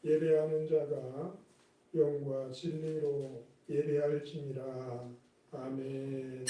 예배하는 자가 영과 진리로 예배할지니라. 아멘.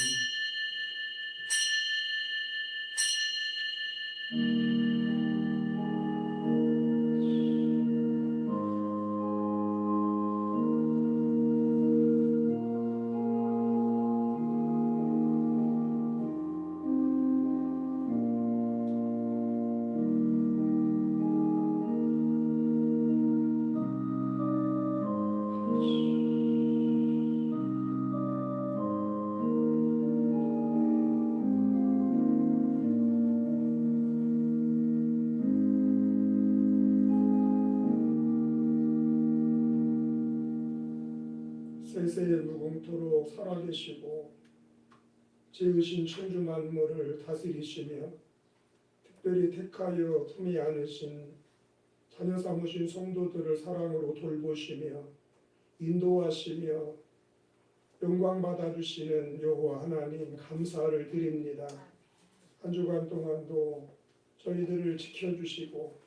세세의 무궁토록 살아계시고 지으신 천주 만물을 다스리시며 특별히 택하여 품이 안으신 자녀 삼으신 성도들을 사랑으로 돌보시며 인도하시며 영광 받아주시는 여호와 하나님 감사를 드립니다. 한 주간 동안도 저희들을 지켜주시고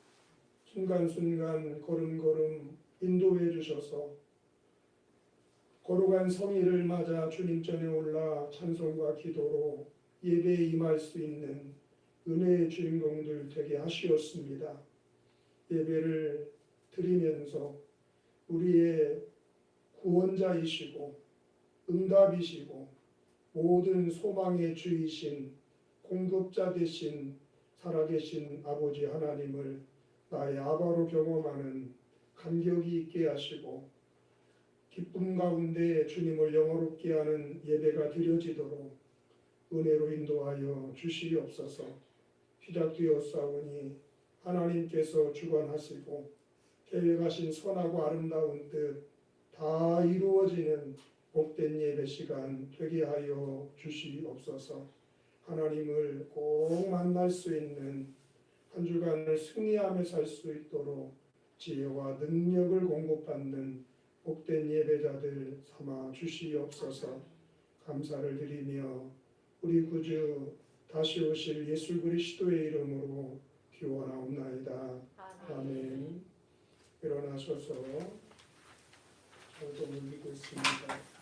순간순간 걸음걸음 인도해 주셔서 거룩한 성일을 맞아 주님 전에 올라 찬송과 기도로 예배에 임할 수 있는 은혜의 주인공들 되게 하시었습니다. 예배를 드리면서 우리의 구원자이시고 응답이시고 모든 소망의 주이신 공급자 되신 살아계신 아버지 하나님을 나의 아바로 경험하는 감격이 있게 하시고 기쁨 가운데 주님을 영화롭게 하는 예배가 드려지도록 은혜로 인도하여 주시옵소서. 시작되었사오니 하나님께서 주관하시고 계획하신 선하고 아름다운 뜻 다 이루어지는 복된 예배 시간 되게 하여 주시옵소서. 하나님을 꼭 만날 수 있는 한 주간을 승리하며 살 수 있도록 지혜와 능력을 공급받는 복된 예배자들 삼아 주시옵소서. 감사를 드리며 우리 구주 다시 오실 예수 그리스도의 이름으로 기원하옵나이다. 아멘. 일어나셔서 저도 올리고 있습니다.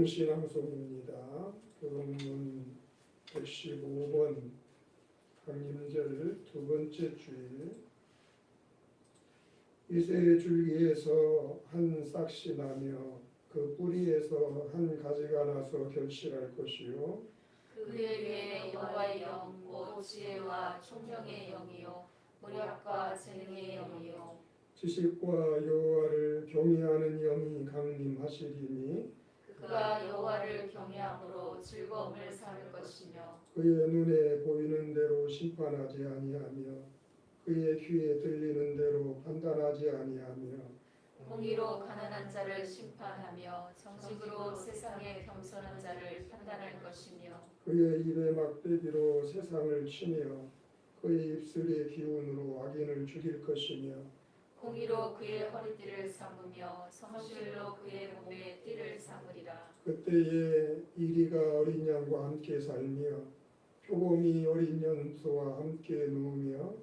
성신앙송입니다. 교동문 115번 강림절 두 번째 주일. 이새의 줄기에서 한 싹이 나며 그 뿌리에서 한 가지가 나서 결실할 것이요 그의 위에 여호와의 영, 곧 지혜와 총명의 영이요 무력과 재능의 영이요 지식과 여호와를 경외하는 영이 강림하시리니 그가 여호와를 경외함으로 즐거움을 삼을 것이며 그의 눈에 보이는 대로 심판하지 아니하며 그의 귀에 들리는 대로 판단하지 아니하며 공의로 가난한 자를 심판하며 정직으로 세상에 겸손한 자를 판단할 것이며 그의 입에 막대기로 세상을 치며 그의 입술의 기운으로 악인을 죽일 것이며 공의로 그의 허리띠를 삼으며 성실로 그의 몸에 띠를 삼으리라. 그때에 이리가 어린 양과 함께 살며 표범이 어린 염소와 함께 누우며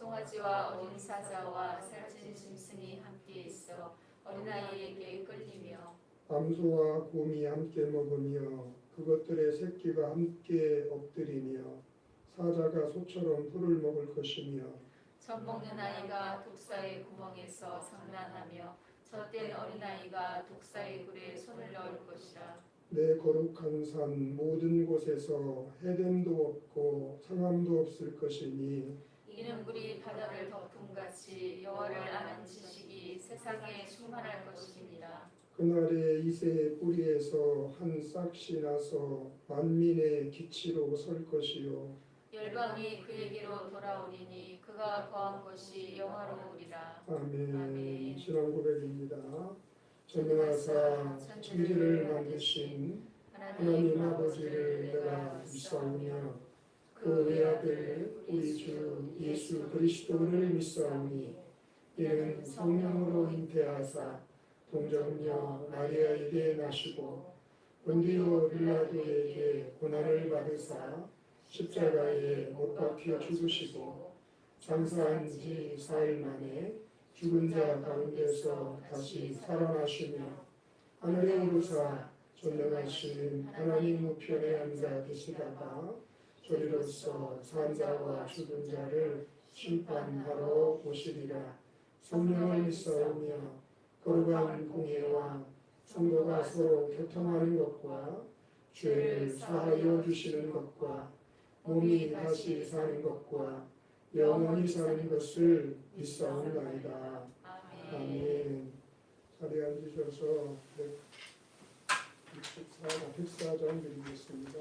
송아지와 어린 사자와 살찐 짐승이 함께 있어 어린아이에게 끌리며 암소와 곰이 함께 먹으며 그것들의 새끼가 함께 엎드리며 사자가 소처럼 풀을 먹을 것이며 젖 먹는 아이가 독사의 구멍에서 상난하며 젖된 어린아이가 독사의 굴에 손을 넣을 것이라. 내 거룩한 산 모든 곳에서 해됨도 없고 상함도 없을 것이니 이는 물이 바다를 덮음같이 여호와를 아는 지식이 세상에 충만할 것입니다. 그날에 이새의 뿌리에서 한 싹이 나서 만민의 기치로 설 것이요 열방이 그에게로 돌아오리니 그가 거한 것이 영화로우리라. 아멘. 신앙 고백입니다. 전능하사 천지를 만드신 하나님 아버지를 내가 믿사오며 그 외아들 우리 주 예수 그리스도를 믿사오니 이는 성령으로 잉태하사 동정녀 마리아에게 나시고 본디오 빌라도에게 고난을 받으사 십자가에 못 박혀 죽으시고 장사한 지 4일 만에 죽은 자 가운데서 다시 살아나시며 하늘에 오르사 전능하신 하나님 우편에 앉아 계시다가 저리로서 산 자와 죽은 자를 심판하러 오시리라. 성령을 믿사오며 거룩한 공예와 성도가 서로 교통하는 것과 죄를 사하여 주시는 것과 몸이 다시 사는 것과 영원히 사는 것을 믿사옵나이다. 아멘. 자리에 앉으셔서 104장 드리겠습니다.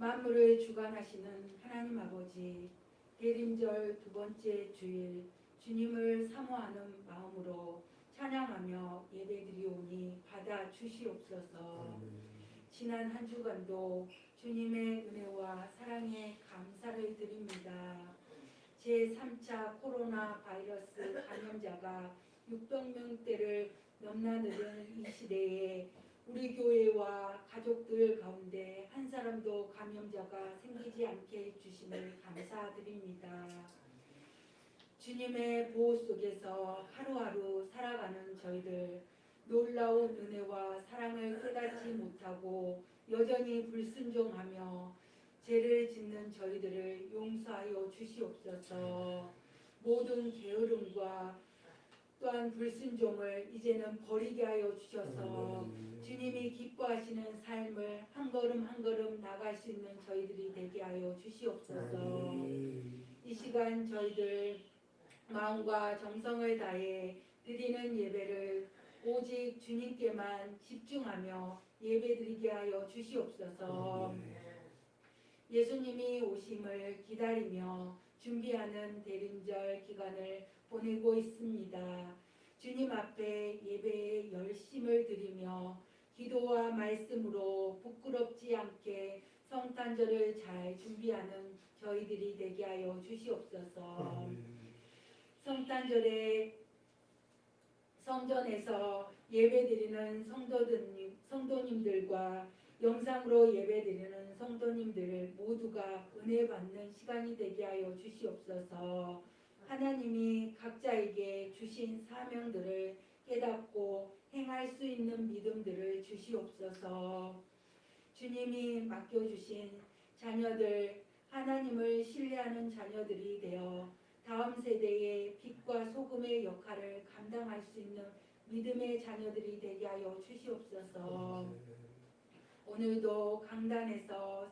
만물을 주관하시는 하나님 아버지, 대림절 두 번째 주일 주님을 사모하는 마음으로 찬양하며 예배드리오니 받아 주시옵소서. 지난 한 주간도 주님의 은혜와 사랑에 감사를 드립니다. 제3차 코로나 바이러스 감염자가 600명대를 넘나드는 이 시대에 우리 교회와 가족들 가운데 한 사람도 감염자가 생기지 않게 해주심을 감사드립니다. 주님의 보호 속에서 하루하루 살아가는 저희들, 놀라운 은혜와 사랑을 깨닫지 못하고 여전히 불순종하며 죄를 짓는 저희들을 용서하여 주시옵소서. 모든 게으름과 또한 불순종을 이제는 버리게 하여 주셔서 주님이 기뻐하시는 삶을 한 걸음 한 걸음 나갈 수 있는 저희들이 되게 하여 주시옵소서. 이 시간 저희들 마음과 정성을 다해 드리는 예배를 오직 주님께만 집중하며 예배드리게 하여 주시옵소서. 예수님이 오심을 기다리며 준비하는 대림절 기간을 보내고 있습니다. 주님 앞에 예배에 열심을 드리며 기도와 말씀으로 부끄럽지 않게 성탄절을 잘 준비하는 저희들이 되게 하여 주시옵소서. 성탄절에 성전에서 예배드리는 성도님들과 영상으로 예배드리는 성도님들 모두가 은혜 받는 시간이 되게 하여 주시옵소서. 하나님이 각자에게 주신 사명들을 깨닫고 행할 수 있는 믿음들을 주시옵소서. 주님이 맡겨주신 자녀들, 하나님을 신뢰하는 자녀들이 되어 다음 세대의 빛과 소금의 역할을 감당할 수 있는 믿음의 자녀들이 되게 하여 주시옵소서. 오늘도 강단에서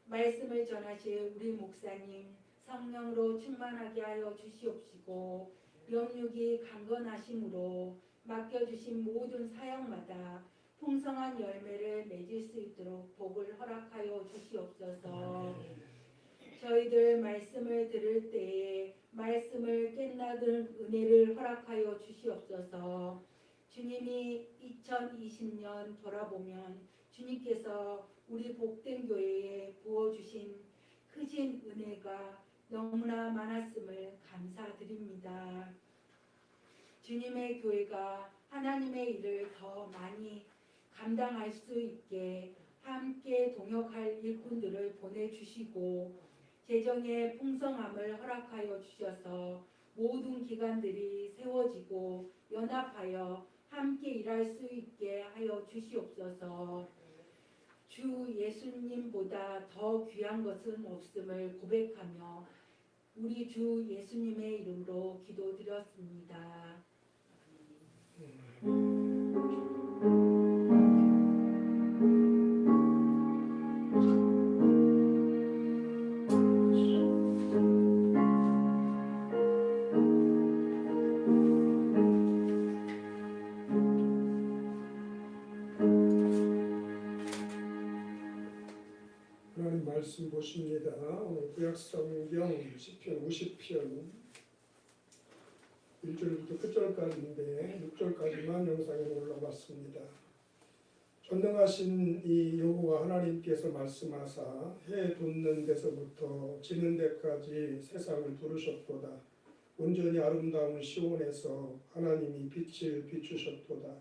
말씀을 전하실 우리 목사님 성령으로 충만하게 하여 주시옵시고 영육이 강건하심으로 맡겨주신 모든 사역마다 풍성한 열매를 맺을 수 있도록 복을 허락하여 주시옵소서. 저희들 말씀을 들을 때에 말씀을 깨닫는 은혜를 허락하여 주시옵소서. 주님이 2020년 돌아보면 주님께서 우리 복된 교회에 부어주신 크신 은혜가 너무나 많았음을 감사드립니다. 주님의 교회가 하나님의 일을 더 많이 감당할 수 있게 함께 동역할 일꾼들을 보내주시고 재정의 풍성함을 허락하여 주셔서 모든 기관들이 세워지고 연합하여 함께 일할 수 있게 하여 주시옵소서. 주 예수님보다 더 귀한 것은 없음을 고백하며 우리 주 예수님의 이름으로 기도드렸습니다. 하나님 말씀 보십니다. 오늘 구약성경 시편 50편 1절부터 끝절까지인데 6절까지만 영상에 올라왔습니다. 전능하신 이 여호와 하나님께서 말씀하사 해 돋는 데서부터 지는 데까지 세상을 부르셨도다. 온전히 아름다운 시온에서 하나님이 빛을 비추셨도다.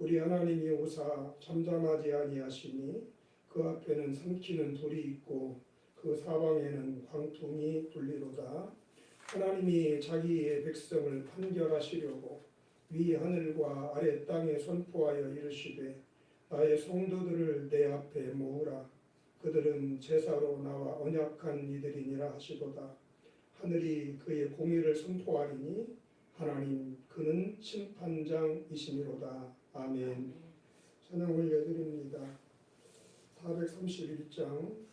우리 하나님이 오사 잠잠하지 아니하시니 그 앞에는 삼키는 돌이 있고 그 사방에는 광풍이 불리로다. 하나님이 자기의 백성을 판결하시려고 위 하늘과 아래 땅에 선포하여 이르시되 나의 성도들을 내 앞에 모으라. 그들은 제사로 나와 언약한 이들이니라 하시도다. 하늘이 그의 공의를 선포하리니 하나님 그는 심판장이시니로다. 아멘. 찬양 올려드립니다. 431장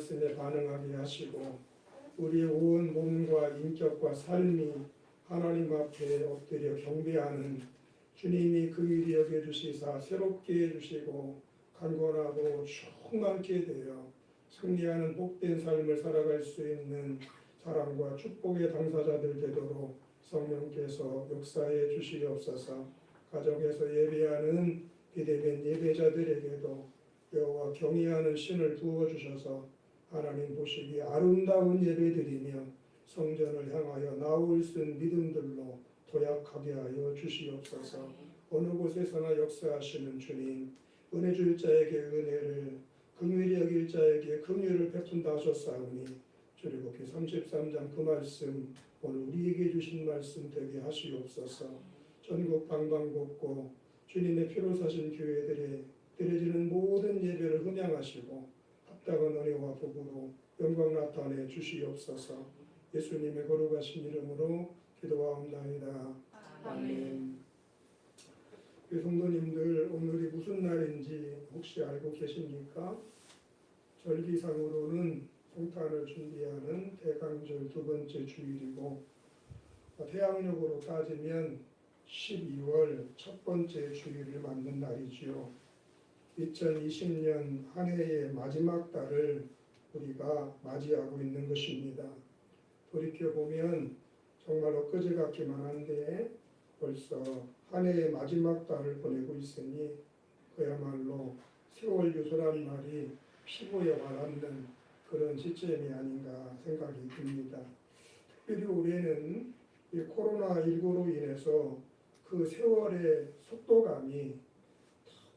말씀에 반응하게 하시고 우리의 온 몸과 인격과 삶이 하나님 앞에 엎드려 경배하는 주님이 그 일이 여겨주시사 새롭게 해주시고 강건하고 충만케 되어 승리하는 복된 삶을 살아갈 수 있는 사랑과 축복의 당사자들 되도록 성령께서 역사해 주시옵소서. 가정에서 예배하는 비대면 예배자들에게도 여호와 경외하는 신을 부어주셔서 하나님 보시기에 아름다운 예배드리며 성전을 향하여 나올 수 있는 믿음들로 도약하게 하여 주시옵소서. 어느 곳에서나 역사하시는 주님, 은혜 줄 자에게 은혜를, 긍휼히 여길 자에게 긍휼을 베푼다 하셨사오니 출애굽기 33장 그 말씀 오늘 우리에게 주신 말씀 되게 하시옵소서. 전국 방방곡곡 주님의 피로 사신 교회들에 드려지는 모든 예배를 흠양하시고 합당한 은혜와 복으로 영광 나타내 주시옵소서. 예수님의 거룩하신 이름으로 기도하옵나이다. 아멘. 우리 성도님들, 오늘이 무슨 날인지 혹시 알고 계십니까? 절기상으로는 성탄을 준비하는 대강절 두 번째 주일이고 태양력으로 따지면 12월 첫 번째 주일을 맞는 날이지요. 2020년 한 해의 마지막 달을 우리가 맞이하고 있는 것입니다. 돌이켜보면 정말 엊그제 같기만 한데 벌써 한 해의 마지막 달을 보내고 있으니 그야말로 세월 유소란 말이 피부에 와닿는 그런 시점이 아닌가 생각이 듭니다. 특별히 올해는 이 코로나19로 인해서 그 세월의 속도감이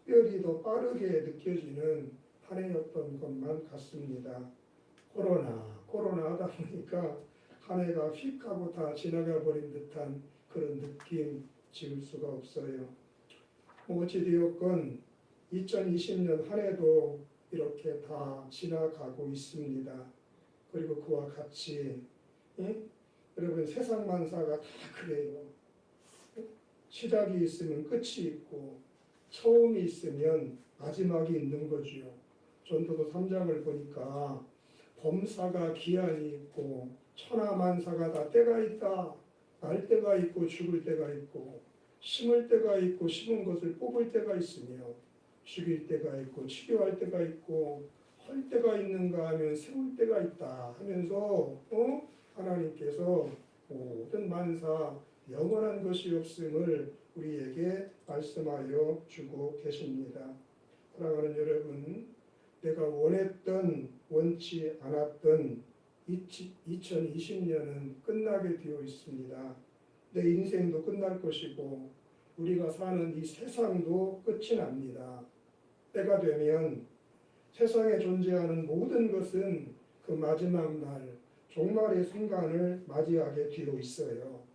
특별히 더 빠르게 느껴지는 한 해였던 것만 같습니다. 코로나 하다 보니까 한 해가 휙 하고 다 지나가 버린 듯한 그런 느낌 지울 수가 없어요. 어찌되었건 2020년 한 해도 이렇게 다 지나가고 있습니다. 그리고 그와 같이 여러분 세상 만사가 다 그래요. 시작이 있으면 끝이 있고 처음이 있으면 마지막이 있는 거지요. 전도서 3장을 보니까 범사가 기한이 있고 천하만사가 다 때가 있다. 날 때가 있고 죽을 때가 있고 심을 때가 있고 심은 것을 뽑을 때가 있으며 죽일 때가 있고 치료할 때가 있고 헐 때가 있는가 하면 세울 때가 있다 하면서 하나님께서 모든 만사 영원한 것이 없음을 우리에게 말씀하여 주고 계십니다. 사랑하는 여러분, 내가 원했던 원치 않았던 2020년은 끝나게 되어 있습니다. 내 인생도 끝날 것이고 우리가 사는 이 세상도 끝이 납니다. 때가 되면 세상에 존재하는 모든 것은 그 마지막 날 종말의 순간을 맞이하게 되어 있어요.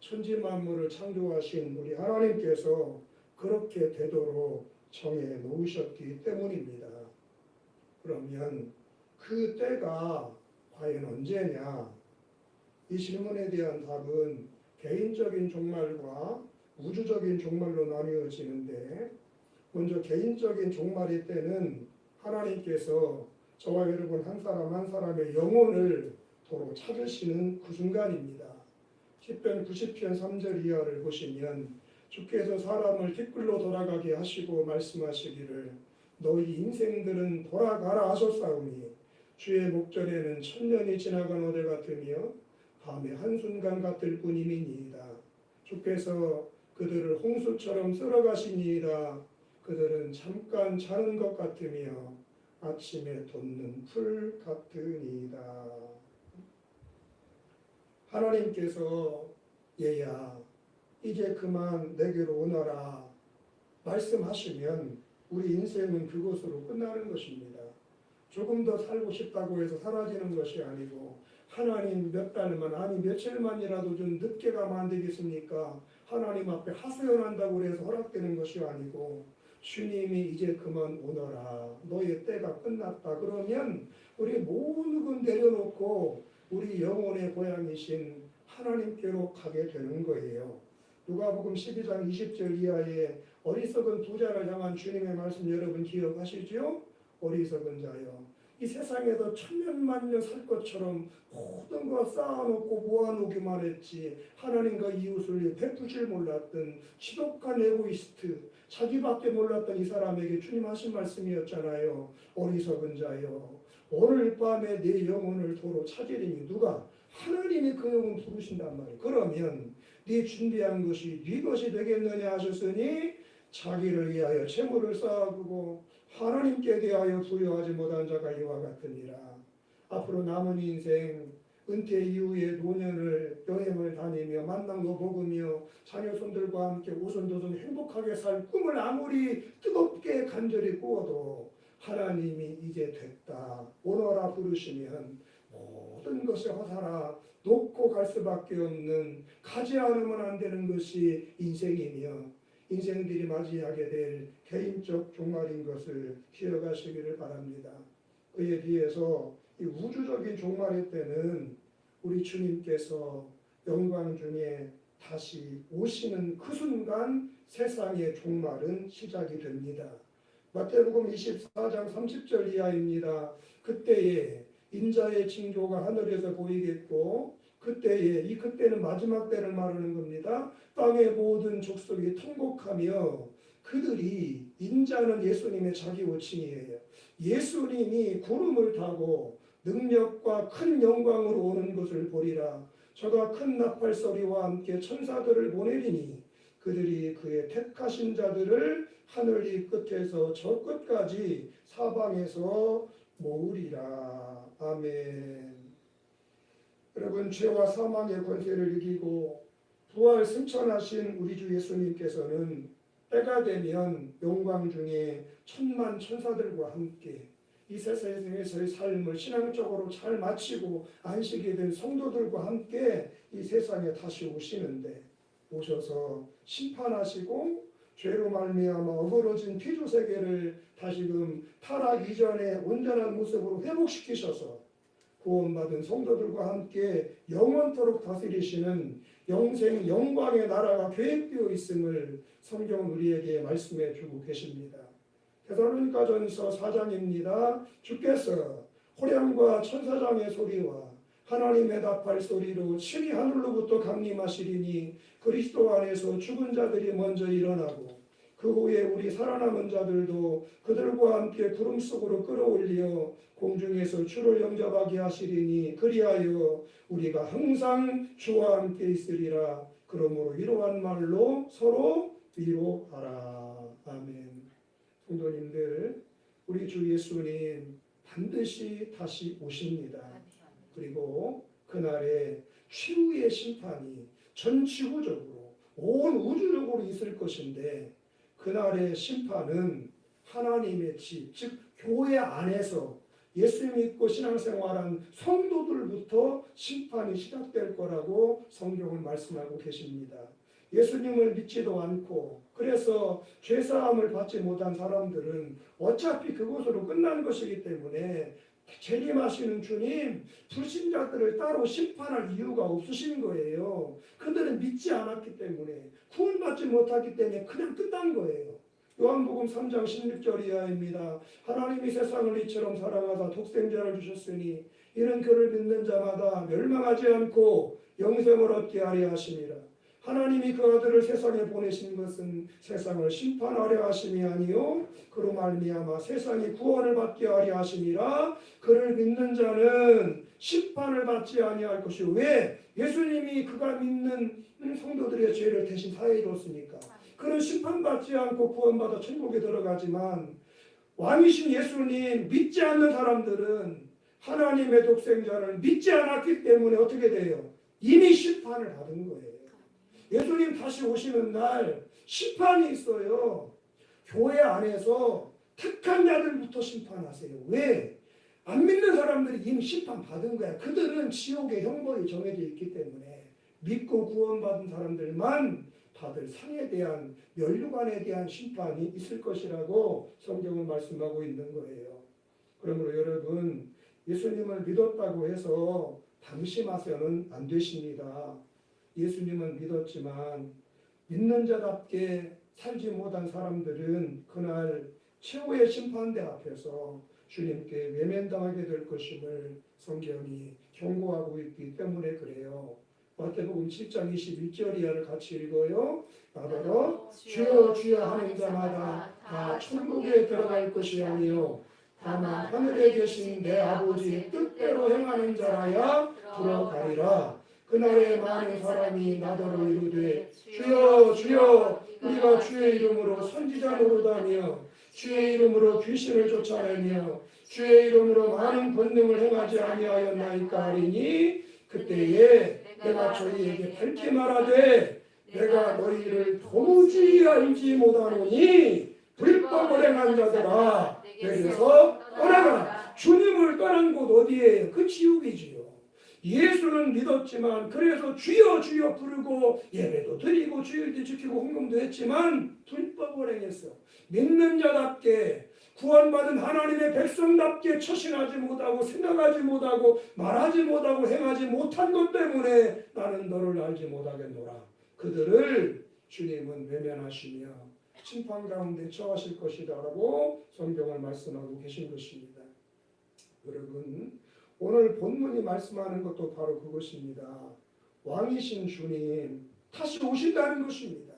천지 만물을 창조하신 우리 하나님께서 그렇게 되도록 정해 놓으셨기 때문입니다. 그러면 그 때가 과연 언제냐? 이 질문에 대한 답은 개인적인 종말과 우주적인 종말로 나뉘어지는데 먼저 개인적인 종말의 때는 하나님께서 저와 여러분 한 사람 한 사람의 영혼을 도로 찾으시는 그 순간입니다. 시편 90편 3절 이하를 보시면 주께서 사람을 뒷글로 돌아가게 하시고 말씀하시기를 너희 인생들은 돌아가라 하셨사오니 주의 목전에는 천년이 지나간 어제 같으며 밤의 한순간 같을 뿐이니이다. 주께서 그들을 홍수처럼 쓸어가시니이다. 그들은 잠깐 자는 것 같으며 아침에 돋는 풀 같으니이다. 하나님께서 얘야 이제 그만 내게로 오너라 말씀하시면 우리 인생은 그것으로 끝나는 것입니다. 조금 더 살고 싶다고 해서 사라지는 것이 아니고 하나님 몇 달만 아니 며칠만이라도 좀 늦게 가면 안 되겠습니까? 하나님 앞에 하소연한다고 해서 허락되는 것이 아니고 주님이 이제 그만 오너라 너의 때가 끝났다 그러면 우리 모든 것 내려놓고 우리 영혼의 고향이신 하나님께로 가게 되는 거예요. 누가복음 12장 20절 이하에 어리석은 부자를 향한 주님의 말씀 여러분 기억하시죠? 어리석은 자여 이 세상에서 천년만년 살 것처럼 모든 거 쌓아놓고 모아놓기만 했지 하나님과 이웃을 베푸질 몰랐던 지독한 에고이스트, 자기밖에 몰랐던 이 사람에게 주님 하신 말씀이었잖아요. 어리석은 자여, 오늘 밤에 내 영혼을 도로 찾으리니 누가? 하나님이 그 영혼 부르신단 말이에요. 그러면 네 준비한 것이 네 것이 되겠느냐 하셨으니 자기를 위하여 재물을 쌓아두고 하나님께 대하여 부여하지 못한 자가 이와 같으니라. 앞으로 남은 인생 은퇴 이후에 노년을 여행을 다니며 만난 거 먹으며 자녀손들과 함께 오손도손 행복하게 살 꿈을 아무리 뜨겁게 간절히 꾸어도 하나님이 이제 됐다 오너라 부르시면 모든 것을 허사라 놓고 갈 수밖에 없는, 가지 않으면 안 되는 것이 인생이며 인생들이 맞이하게 될 개인적 종말인 것을 기억하시기를 바랍니다. 그에 비해서 이 우주적인 종말의 때는 우리 주님께서 영광 중에 다시 오시는 그 순간 세상의 종말은 시작이 됩니다. 마태복음 24장 30절 이하입니다. 그때에 인자의 징조가 하늘에서 보이겠고 그때는 마지막 때를 말하는 겁니다. 땅의 모든 족속이 통곡하며 그들이, 인자는 예수님의 자기 호칭이에요. 예수님이 구름을 타고 능력과 큰 영광으로 오는 것을 보리라. 저가 큰 나팔 소리와 함께 천사들을 보내리니 그들이 그의 택하신 자들을 하늘 이 끝에서 저 끝까지 사방에서 모으리라. 아멘. 여러분, 죄와 사망의 권세를 이기고 부활 승천하신 우리 주 예수님께서는 때가 되면 영광 중에 천만 천사들과 함께 이 세상에서의 삶을 신앙적으로 잘 마치고 안식이 된 성도들과 함께 이 세상에 다시 오시는데, 오셔서 심판하시고 죄로 말미암아 어그러진 피조 세계를 다시금 타락 이전의 온전한 모습으로 회복시키셔서 구원받은 성도들과 함께 영원토록 다스리시는 영생 영광의 나라가 계획되어 있음을 성경은 우리에게 말씀해 주고 계십니다. 데살로니가전서 4장입니다. 주께서 호령과 천사장의 소리와 하나님의 나팔 소리로 칠이 하늘로부터 강림하시리니 그리스도 안에서 죽은 자들이 먼저 일어나고 그 후에 우리 살아남은 자들도 그들과 함께 구름 속으로 끌어올려 공중에서 주를 영접하게 하시리니 그리하여 우리가 항상 주와 함께 있으리라. 그러므로 이러한 말로 서로 위로하라. 아멘. 성도님들, 우리 주 예수님 반드시 다시 오십니다. 그리고 그날에 최후의 심판이 전 지구적으로 온 우주적으로 있을 것인데, 그날의 심판은 하나님의 집, 즉 교회 안에서 예수 믿고 신앙생활한 성도들부터 심판이 시작될 거라고 성경은 말씀하고 계십니다. 예수님을 믿지도 않고 그래서 죄사함을 받지 못한 사람들은 어차피 그것으로 끝난 것이기 때문에 재림하시는 주님, 불신자들을 따로 심판할 이유가 없으신 거예요. 그들은 믿지 않았기 때문에, 구원받지 못했기 때문에 그냥 끝난 거예요. 요한복음 3장 16절 이하입니다. 하나님이 세상을 이처럼 사랑하사 독생자를 주셨으니 이는 그를 믿는 자마다 멸망하지 않고 영생을 얻게 하려 하심이라. 하나님이 그 아들을 세상에 보내신 것은 세상을 심판하려 하심이 아니요 그로 말미암아 세상이 구원을 받게 하려 하심이라. 그를 믿는 자는 심판을 받지 아니할 것이요. 왜? 예수님이 그가 믿는 성도들의 죄를 대신 사해 줬으니까. 그는 심판받지 않고 구원받아 천국에 들어가지만 왕이신 예수님 믿지 않는 사람들은 하나님의 독생자를 믿지 않았기 때문에 어떻게 돼요? 이미 심판을 받은 거예요. 예수님 다시 오시는 날 심판이 있어요. 교회 안에서 택한 자들부터 심판하세요. 왜? 안 믿는 사람들이 이미 심판 받은 거야. 그들은 지옥의 형벌이 정해져 있기 때문에 믿고 구원받은 사람들만 받을 상에 대한, 면류관에 대한 심판이 있을 것이라고 성경은 말씀하고 있는 거예요. 그러므로 여러분, 예수님을 믿었다고 해서 방심하셔는 안 되십니다. 예수님은 믿었지만 믿는 자답게 살지 못한 사람들은 그날 최후의 심판대 앞에서 주님께 외면당하게 될 것임을 성경이 경고하고 있기 때문에 그래요. 마태복음 7장 21절 이하를 같이 읽어요. 나더러 주여 주여 하는 자마다 다 천국에 들어갈 것이 아니요 다만 하늘에 계신 내 아버지의 뜻대로 행하는 자라야 들어가리라. 그날에 많은 사람이 나더러 이르되 주여 주여 우리가 주의 이름으로 선지자 노릇하며 주의 이름으로 귀신을 쫓아내며 주의 이름으로 많은 권능을 행하지 아니하였나이까 하리니 그때에 내가 저희에게 밝히 말하되 내가 너희를 도무지 알지 못하노니 불법을 행한 자들아 내게서 떠나가라. 주님을 떠난 곳 어디예요? 그 지옥이지요. 예수는 믿었지만 그래서 주여 주여 부르고 예배도 드리고 주일도 지키고 헌금도 했지만 불법을 행했어. 믿는 자답게 구원받은 하나님의 백성답게 처신하지 못하고 생각하지 못하고 말하지 못하고 행하지 못한 것 때문에 나는 너를 알지 못하겠노라. 그들을 주님은 외면하시며 심판 가운데 처하실 것이다 라고 성경을 말씀하고 계신 것입니다. 여러분 오늘 본문이 말씀하는 것도 바로 그것입니다. 왕이신 주님 다시 오신다는 것입니다.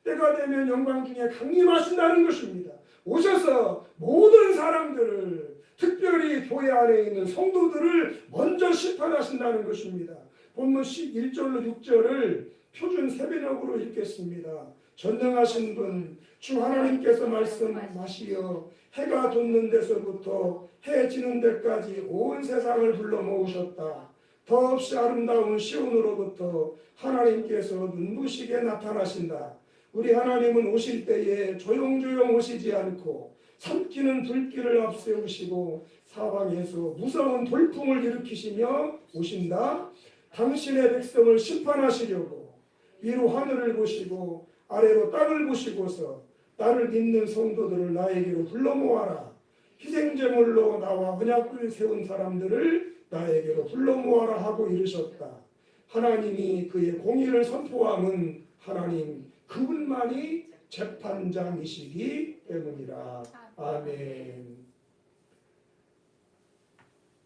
때가 되면 영광 중에 강림하신다는 것입니다. 오셔서 모든 사람들을 특별히 교회 안에 있는 성도들을 먼저 심판하신다는 것입니다. 본문 1절로 6절을 표준 세번역으로 읽겠습니다. 전능하신 분 주 하나님께서 말씀하시어 해가 돋는 데서부터 해 지는 데까지 온 세상을 불러 모으셨다. 더없이 아름다운 시온으로부터 하나님께서 눈부시게 나타나신다. 우리 하나님은 오실 때에 조용조용 오시지 않고 삼키는 불길을 앞세우시고 사방에서 무서운 돌풍을 일으키시며 오신다. 당신의 백성을 심판하시려고 위로 하늘을 보시고 아래로 땅을 보시고서 나를 믿는 성도들을 나에게로 불러 모아라. 희생제물로 나와 언약을 세운 사람들을 나에게로 불러 모아라 하고 이르셨다. 하나님이 그의 공의를 선포함은 하나님 그분만이 재판장이시기 때문이라. 아멘.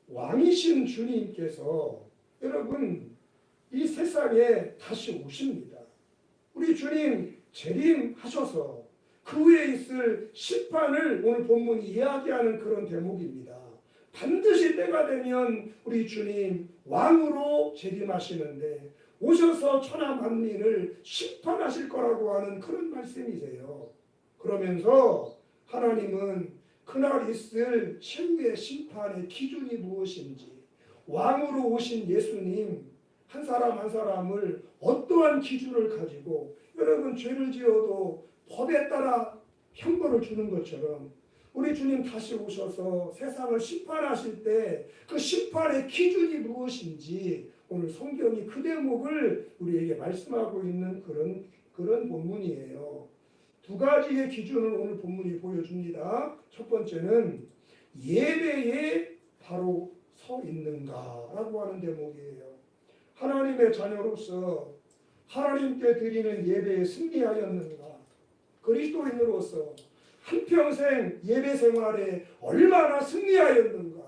왕이신 주님께서 여러분 이 세상에 다시 오십니다. 우리 주님 재림하셔서 그 후에 있을 심판을 오늘 본문이 이야기하는 그런 대목입니다. 반드시 때가 되면 우리 주님 왕으로 재림하시는데 오셔서 천하 만민을 심판하실 거라고 하는 그런 말씀이세요. 그러면서 하나님은 그날 있을 최후의 심판의 기준이 무엇인지 왕으로 오신 예수님 한 사람 한 사람을 어떠한 기준을 가지고 여러분 죄를 지어도 법에 따라 형벌을 주는 것처럼 우리 주님 다시 오셔서 세상을 심판하실 때 그 심판의 기준이 무엇인지 오늘 성경이 그 대목을 우리에게 말씀하고 있는 그런 본문이에요. 두 가지의 기준을 오늘 본문이 보여줍니다. 첫 번째는 예배에 바로 서 있는가라고 하는 대목이에요. 하나님의 자녀로서 하나님께 드리는 예배에 승리하였는가? 그리스도인으로서 한평생 예배 생활에 얼마나 승리하였는가?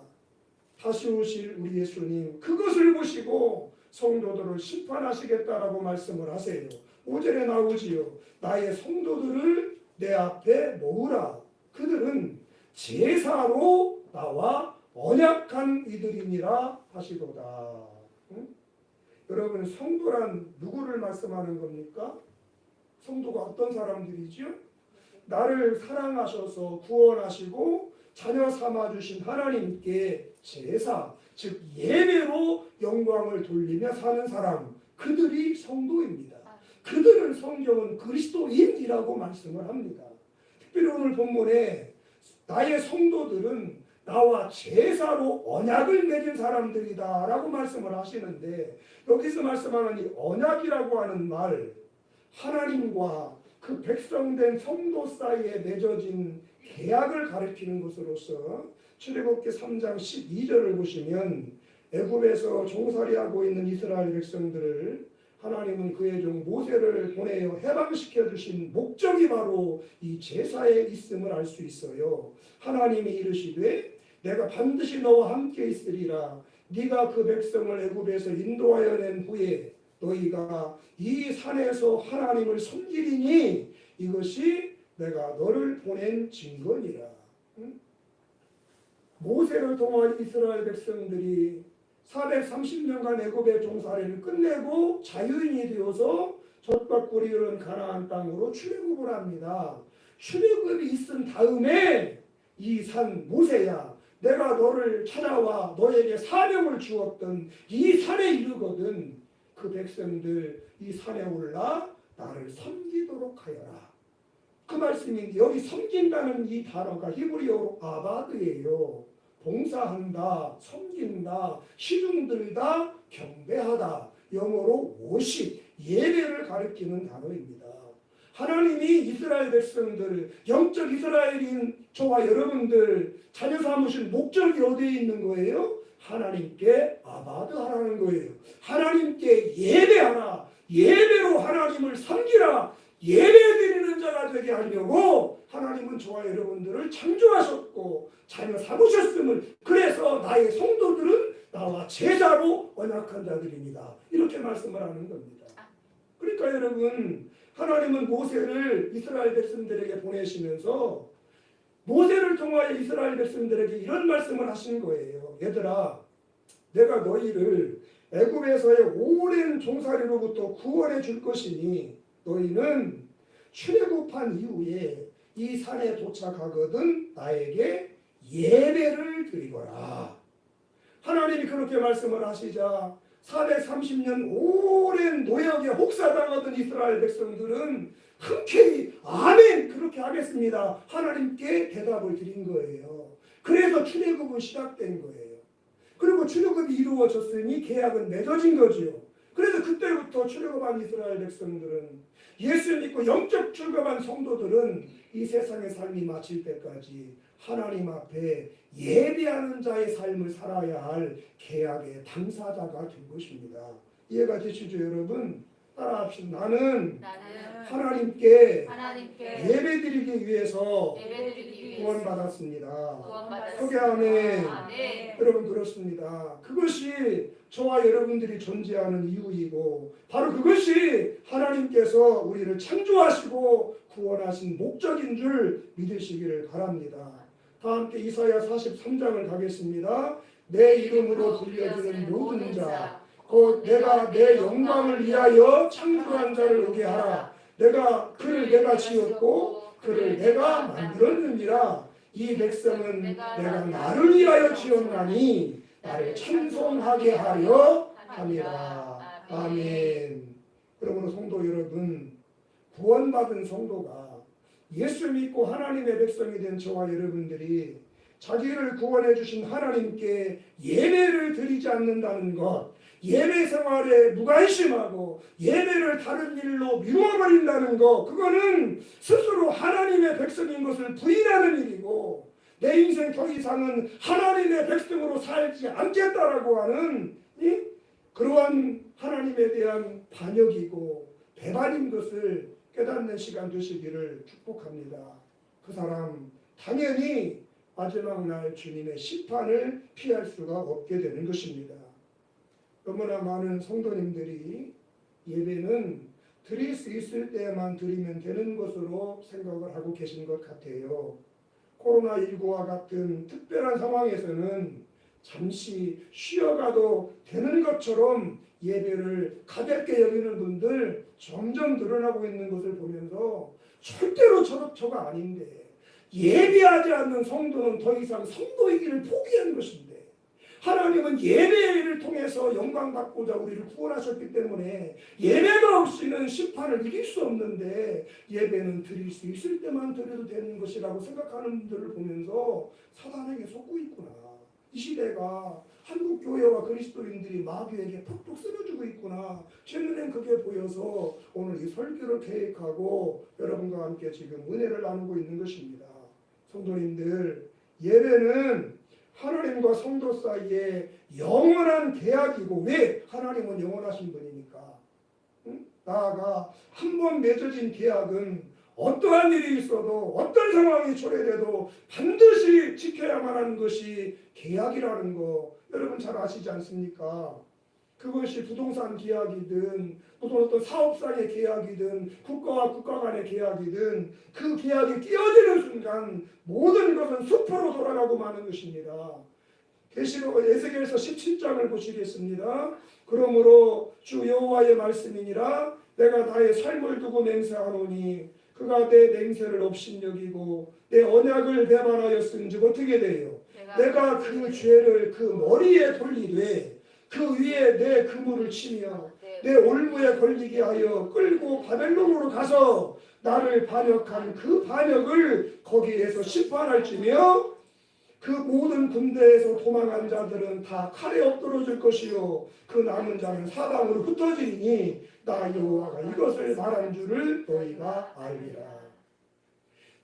다시 오실 우리 예수님 그것을 보시고 성도들을 심판하시겠다라고 말씀을 하세요. 5절에 나오지요. 나의 성도들을 내 앞에 모으라. 그들은 제사로 나와 언약한 이들이니라 하시도다. 응? 여러분 성도란 누구를 말씀하는 겁니까? 성도가 어떤 사람들이죠? 나를 사랑하셔서 구원하시고 자녀 삼아주신 하나님께 제사, 즉 예배로 영광을 돌리며 사는 사람, 그들이 성도입니다. 그들은 성경은 그리스도인이라고 말씀을 합니다. 특별히 오늘 본문에 나의 성도들은 나와 제사로 언약을 맺은 사람들이다 라고 말씀을 하시는데 여기서 말씀하는 이 언약이라고 하는 말 하나님과 그 백성된 성도 사이에 맺어진 계약을 가리키는 것으로서 출애굽기 3장 12절을 보시면 애굽에서 종살이하고 있는 이스라엘 백성들을 하나님은 그의 종 모세를 보내어 해방시켜 주신 목적이 바로 이 제사에 있음을 알 수 있어요. 하나님이 이르시되 내가 반드시 너와 함께 있으리라. 네가 그 백성을 애굽에서 인도하여 낸 후에 너희가 이 산에서 하나님을 섬기리니 이것이 내가 너를 보낸 증거니라. 모세를 통한 이스라엘 백성들이 430년간 애굽의 종살이를 끝내고 자유인이 되어서 젖과 꿀이 흐르는 가나안 땅으로 출애굽을 합니다. 출애굽이 있은 다음에 이 산 모세야, 내가 너를 찾아와 너에게 사명을 주었던 이 산에 이르거든 그 백성들 이 산에 올라 나를 섬기도록 하여라. 그 말씀인데 여기 섬긴다는 이 단어가 히브리어로 아바드예요. 봉사한다, 섬긴다, 시중들다, 경배하다, 영어로 워십, 예배를 가리키는 단어입니다. 하나님이 이스라엘 백성들, 영적 이스라엘인 저와 여러분들 자녀 삼으신 목적이 어디에 있는 거예요? 하나님께 아바드하라는 거예요. 하나님께 예배하라. 예배로 하나님을 섬기라. 예배드리는 자가 되게 하려고 하나님은 저와 여러분들을 창조하셨고 자녀 삼으셨음을, 그래서 나의 성도들은 나와 제자로 언약한 자들입니다. 이렇게 말씀을 하는 겁니다. 그러니까 여러분, 하나님은 모세를 이스라엘 백성들에게 보내시면서 모세를 통하여 이스라엘 백성들에게 이런 말씀을 하신 거예요. 얘들아, 내가 너희를 애굽에서의 오랜 종살이로부터 구원해 줄 것이니 너희는 출애굽한 이후에 이 산에 도착하거든 나에게 예배를 드리거라. 하나님이 그렇게 말씀을 하시자 430년 오랜 노역에 혹사당하던 이스라엘 백성들은 흔쾌히 아멘 그렇게 하겠습니다. 하나님께 대답을 드린 거예요. 그래서 출애굽은 시작된 거예요. 그리고 출애굽이 이루어졌으니 계약은 맺어진 거지요. 그래서 그때부터 출애굽한 이스라엘 백성들은, 예수 믿고 영적 출애굽한 성도들은 이 세상의 삶이 마칠 때까지 하나님 앞에 예배하는 자의 삶을 살아야 할 계약의 당사자가 된 것입니다. 이해가 되시죠 여러분? 따라합시다. 나는 하나님께 예배드리기 위해서 구원받았습니다. 그게 아멘. 여러분 그렇습니다. 그것이 저와 여러분들이 존재하는 이유이고 바로 그것이 하나님께서 우리를 창조하시고 구원하신 목적인 줄 믿으시기를 바랍니다. 다 함께 이사야 43장을 가겠습니다. 내 이름으로 불려지는 모든 자 곧 내가 내 영광을 위하여 창조한 자를 오게 하라. 그를 내가 지었고 그를 내가 만들었느니라. 이 백성은 내가 나를 위하여 지었나니 나를 찬송하게 하려 함이라. 아멘. 그러므로 성도 여러분, 구원받은 성도가 예수 믿고 하나님의 백성이 된 저와 여러분들이 자기를 구원해 주신 하나님께 예배를 드리지 않는다는 것, 예배 생활에 무관심하고 예배를 다른 일로 미루어버린다는 것, 그거는 스스로 하나님의 백성인 것을 부인하는 일이고 내 인생 더 이상은 하나님의 백성으로 살지 않겠다라고 하는 그러한 하나님에 대한 반역이고 배반인 것을 깨닫는 시간 되시기를 축복합니다. 그 사람 당연히 마지막 날 주님의 심판을 피할 수가 없게 되는 것입니다. 너무나 많은 성도님들이 예배는 드릴 수 있을 때만 드리면 되는 것으로 생각을 하고 계신 것 같아요. 코로나19와 같은 특별한 상황에서는 잠시 쉬어가도 되는 것처럼 예배를 가볍게 여기는 분들 점점 늘어나고 있는 것을 보면서 절대로 저가 아닌데, 예배하지 않는 성도는 더 이상 성도이기를 포기한 것인데, 하나님은 예배를 통해서 영광받고자 우리를 구원하셨기 때문에 예배가 없이는 심판을 이길 수 없는데 예배는 드릴 수 있을 때만 드려도 되는 것이라고 생각하는 분들을 보면서 사단에게 속고 있구나. 이 시대가 한국 교회와 그리스도인들이 마귀에게 푹푹 쓰러지고 있구나. 제 눈엔 그게 보여서 오늘 이 설교를 계획하고 여러분과 함께 지금 은혜를 나누고 있는 것입니다. 성도님들, 예배는 하나님과 성도 사이에 영원한 계약이고, 왜? 하나님은 영원하신 분이니까. 나아가 한 번 맺어진 계약은 어떠한 일이 있어도 어떤 상황이 초래돼도 반드시 지켜야만 하는 것이 계약이라는 거 여러분 잘 아시지 않습니까? 그것이 부동산 계약이든 무슨 어떤 사업상의 계약이든 국가와 국가 간의 계약이든 그 계약이 깨어지는 순간 모든 것은 수포로 돌아가고 마는 것입니다. 계시록 에스겔서 17장을 보시겠습니다. 그러므로 주 여호와의 말씀이니라 내가 나의 삶을 두고 맹세하노니 그가 내 맹세를 업신여기고 내 언약을 배반하였은즉 어떻게 돼요? 내가 그 죄를 그 머리에 돌리되 그 위에 내 그물을 치며 내 올무에 걸리게 하여 끌고 바벨론으로 가서 나를 반역한 그 반역을 거기에서 심판할지며 그 모든 군대에서 도망한 자들은 다 칼에 엎드러질 것이요 그 남은 자는 사방으로 흩어지니 나 여호와가 이것을 말한 줄을 너희가 알리라.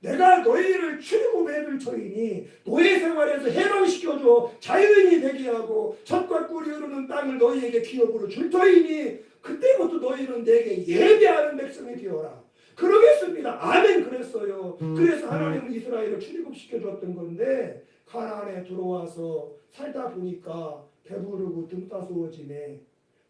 내가 너희를 출애굽해줄 터이니 노예 생활에서 해방시켜줘 자유인이 되게 하고 젖과 꿀이 흐르는 땅을 너희에게 기업으로 줄 터이니 그때부터 너희는 내게 예배하는 백성이 되어라. 그러겠습니다. 아멘 그랬어요. 그래서 하나님은 이스라엘을 출애굽시켜줬던 건데 가나안에 들어와서 살다 보니까 배부르고 등 따스워지네.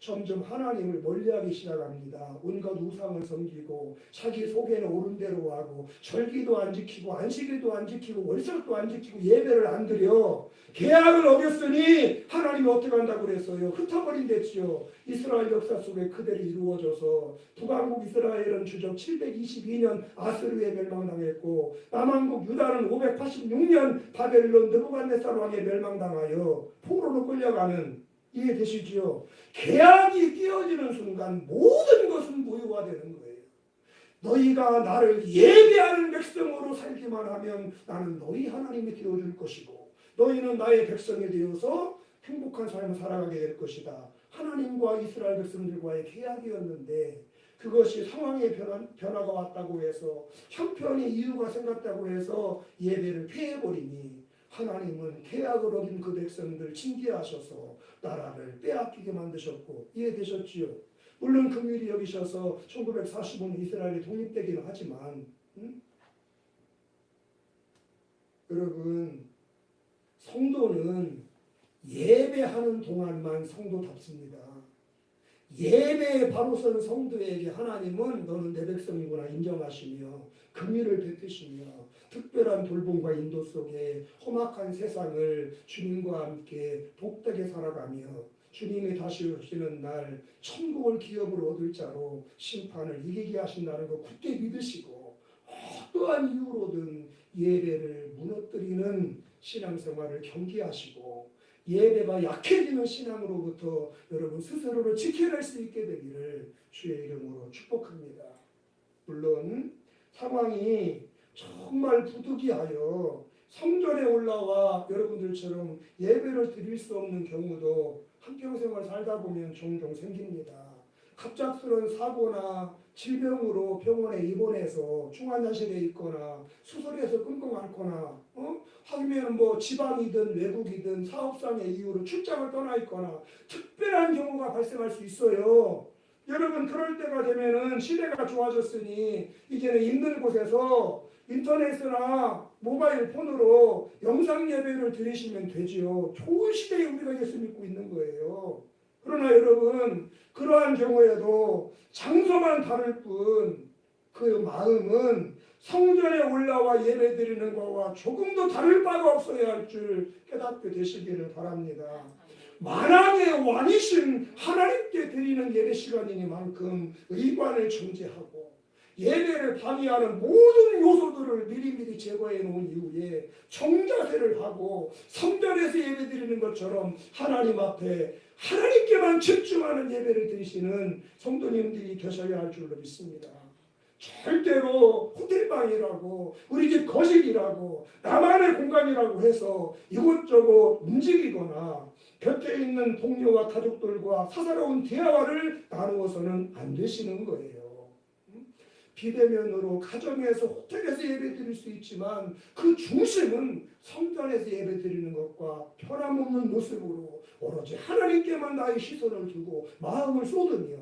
점점 하나님을 멀리하기 시작합니다. 온갖 우상을 섬기고 자기 속에는 옳은 대로 하고 절기도 안 지키고 안식일도 안 지키고 월석도 안 지키고 예배를 안 드려. 계약을 어겼으니 하나님이 어떻게 한다고 그랬어요? 흩어버린댔지요. 이스라엘 역사 속에 그대로 이루어져서 북왕국 이스라엘은 주적 722년 아스루에 멸망당했고 남왕국 유다는 586년 바벨론 느부갓네살 왕에 멸망당하여 포로로 끌려가는 이해되시지요? 계약이 깨어지는 순간 모든 것은 무효화되는 거예요. 너희가 나를 예배하는 백성으로 살기만 하면 나는 너희 하나님이 되어줄 것이고 너희는 나의 백성이 되어서 행복한 삶을 살아가게 될 것이다. 하나님과 이스라엘 백성들과의 계약이었는데 그것이 상황의 변화가 왔다고 해서 형편이 이유가 생겼다고 해서 예배를 폐해버리니 하나님은 계약을 어긴 그 백성들 징계하셔서 나라를 빼앗기게 만드셨고 이해되셨지요? 물론 긍휼히 여기셔서 1945년 이스라엘이 독립되기는 하지만 여러분 성도는 예배하는 동안만 성도답습니다. 예배에 바로 선 성도에게 하나님은 너는 내 백성이구나 인정하시며 긍휼을 베푸시며 특별한 돌봄과 인도 속에 험악한 세상을 주님과 함께 복되게 살아가며 주님이 다시 오시는 날 천국을 기업으로 얻을 자로 심판을 이기게 하신다는 거 굳게 믿으시고 어떠한 이유로든 예배를 무너뜨리는 신앙생활을 경계하시고 예배가 약해지는 신앙으로부터 여러분 스스로를 지켜낼 수 있게 되기를 주의 이름으로 축복합니다. 물론 상황이 정말 부득이하여 성전에 올라와 여러분들처럼 예배를 드릴 수 없는 경우도 한평생을 살다 보면 종종 생깁니다. 갑작스러운 사고나 질병으로 병원에 입원해서 중환자실에 있거나 수술해서 끙끙 앓거나 아니면 뭐 지방이든 외국이든 사업상의 이유로 출장을 떠나 있거나 특별한 경우가 발생할 수 있어요. 여러분 그럴 때가 되면은 시대가 좋아졌으니 이제는 있는 곳에서 인터넷이나 모바일 폰으로 영상 예배를 드리시면 되지요. 좋은 시대에 우리가 예수 믿고 있는 거예요. 그러나 여러분 그러한 경우에도 장소만 다를 뿐 그 마음은 성전에 올라와 예배 드리는 것과 조금도 다를 바가 없어야 할 줄 깨닫게 되시기를 바랍니다. 만왕의 왕이신 하나님께 드리는 예배 시간이니만큼 의관을 정제하고 예배를 방해하는 모든 요소들을 미리미리 제거해 놓은 이후에 정자세를 하고 성전에서 예배 드리는 것처럼 하나님 앞에 하나님께만 집중하는 예배를 드리시는 성도님들이 되셔야 할 줄로 믿습니다. 절대로 호텔방이라고 우리 집 거실이라고 나만의 공간이라고 해서 이곳저곳 움직이거나 곁에 있는 동료와 가족들과 사사로운 대화를 나누어서는 안 되시는 거예요. 비대면으로 가정에서 호텔에서 예배 드릴 수 있지만 그 중심은 성전에서 예배 드리는 것과 변함없는 모습으로 오로지 하나님께만 나의 시선을 두고 마음을 쏟으며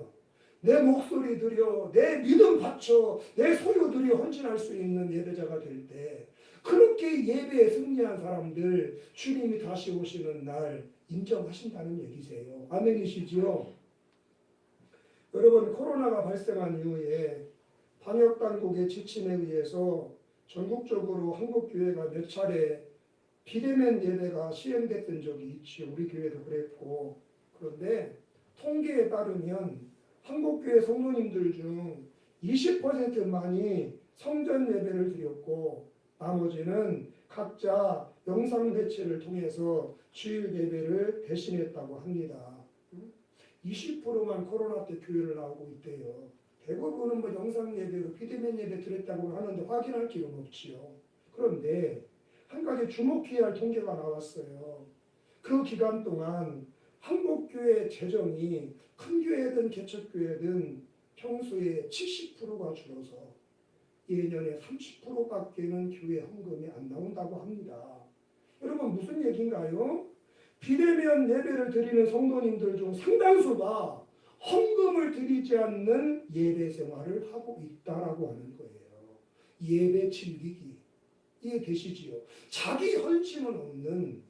내 목소리 드려, 내 믿음 바쳐, 내 소유 드려 헌신할 수 있는 예배자가 될 때, 그렇게 예배에 승리한 사람들 주님이 다시 오시는 날 인정하신다는 얘기세요. 아멘이시지요? 여러분, 코로나가 발생한 이후에 방역당국의 지침에 의해서 전국적으로 한국교회가 몇 차례 비대면 예배가 시행됐던 적이 있지요. 우리 교회도 그랬고. 그런데 통계에 따르면 한국교회 성도님들 중 20%만이 성전 예배를 드렸고 나머지는 각자 영상 대체를 통해서 주일 예배를 대신했다고 합니다. 20%만 코로나 때 교회를 나오고 있대요. 대부분은 뭐 영상 예배로 비대면 예배 드렸다고 하는데 확인할 길은 없지요. 그런데 한 가지 주목해야 할 통계가 나왔어요. 그 기간 동안 한국교회 재정이 큰 교회든 개척교회든 평소에 70%가 줄어서 예년에 30%밖에는 교회 헌금이 안 나온다고 합니다. 여러분 무슨 얘기인가요? 비대면 예배를 드리는 성도님들 중 상당수가 헌금을 드리지 않는 예배 생활을 하고 있다라고 하는 거예요. 예배 즐기기. 이해되시지요? 자기 헌신은 없는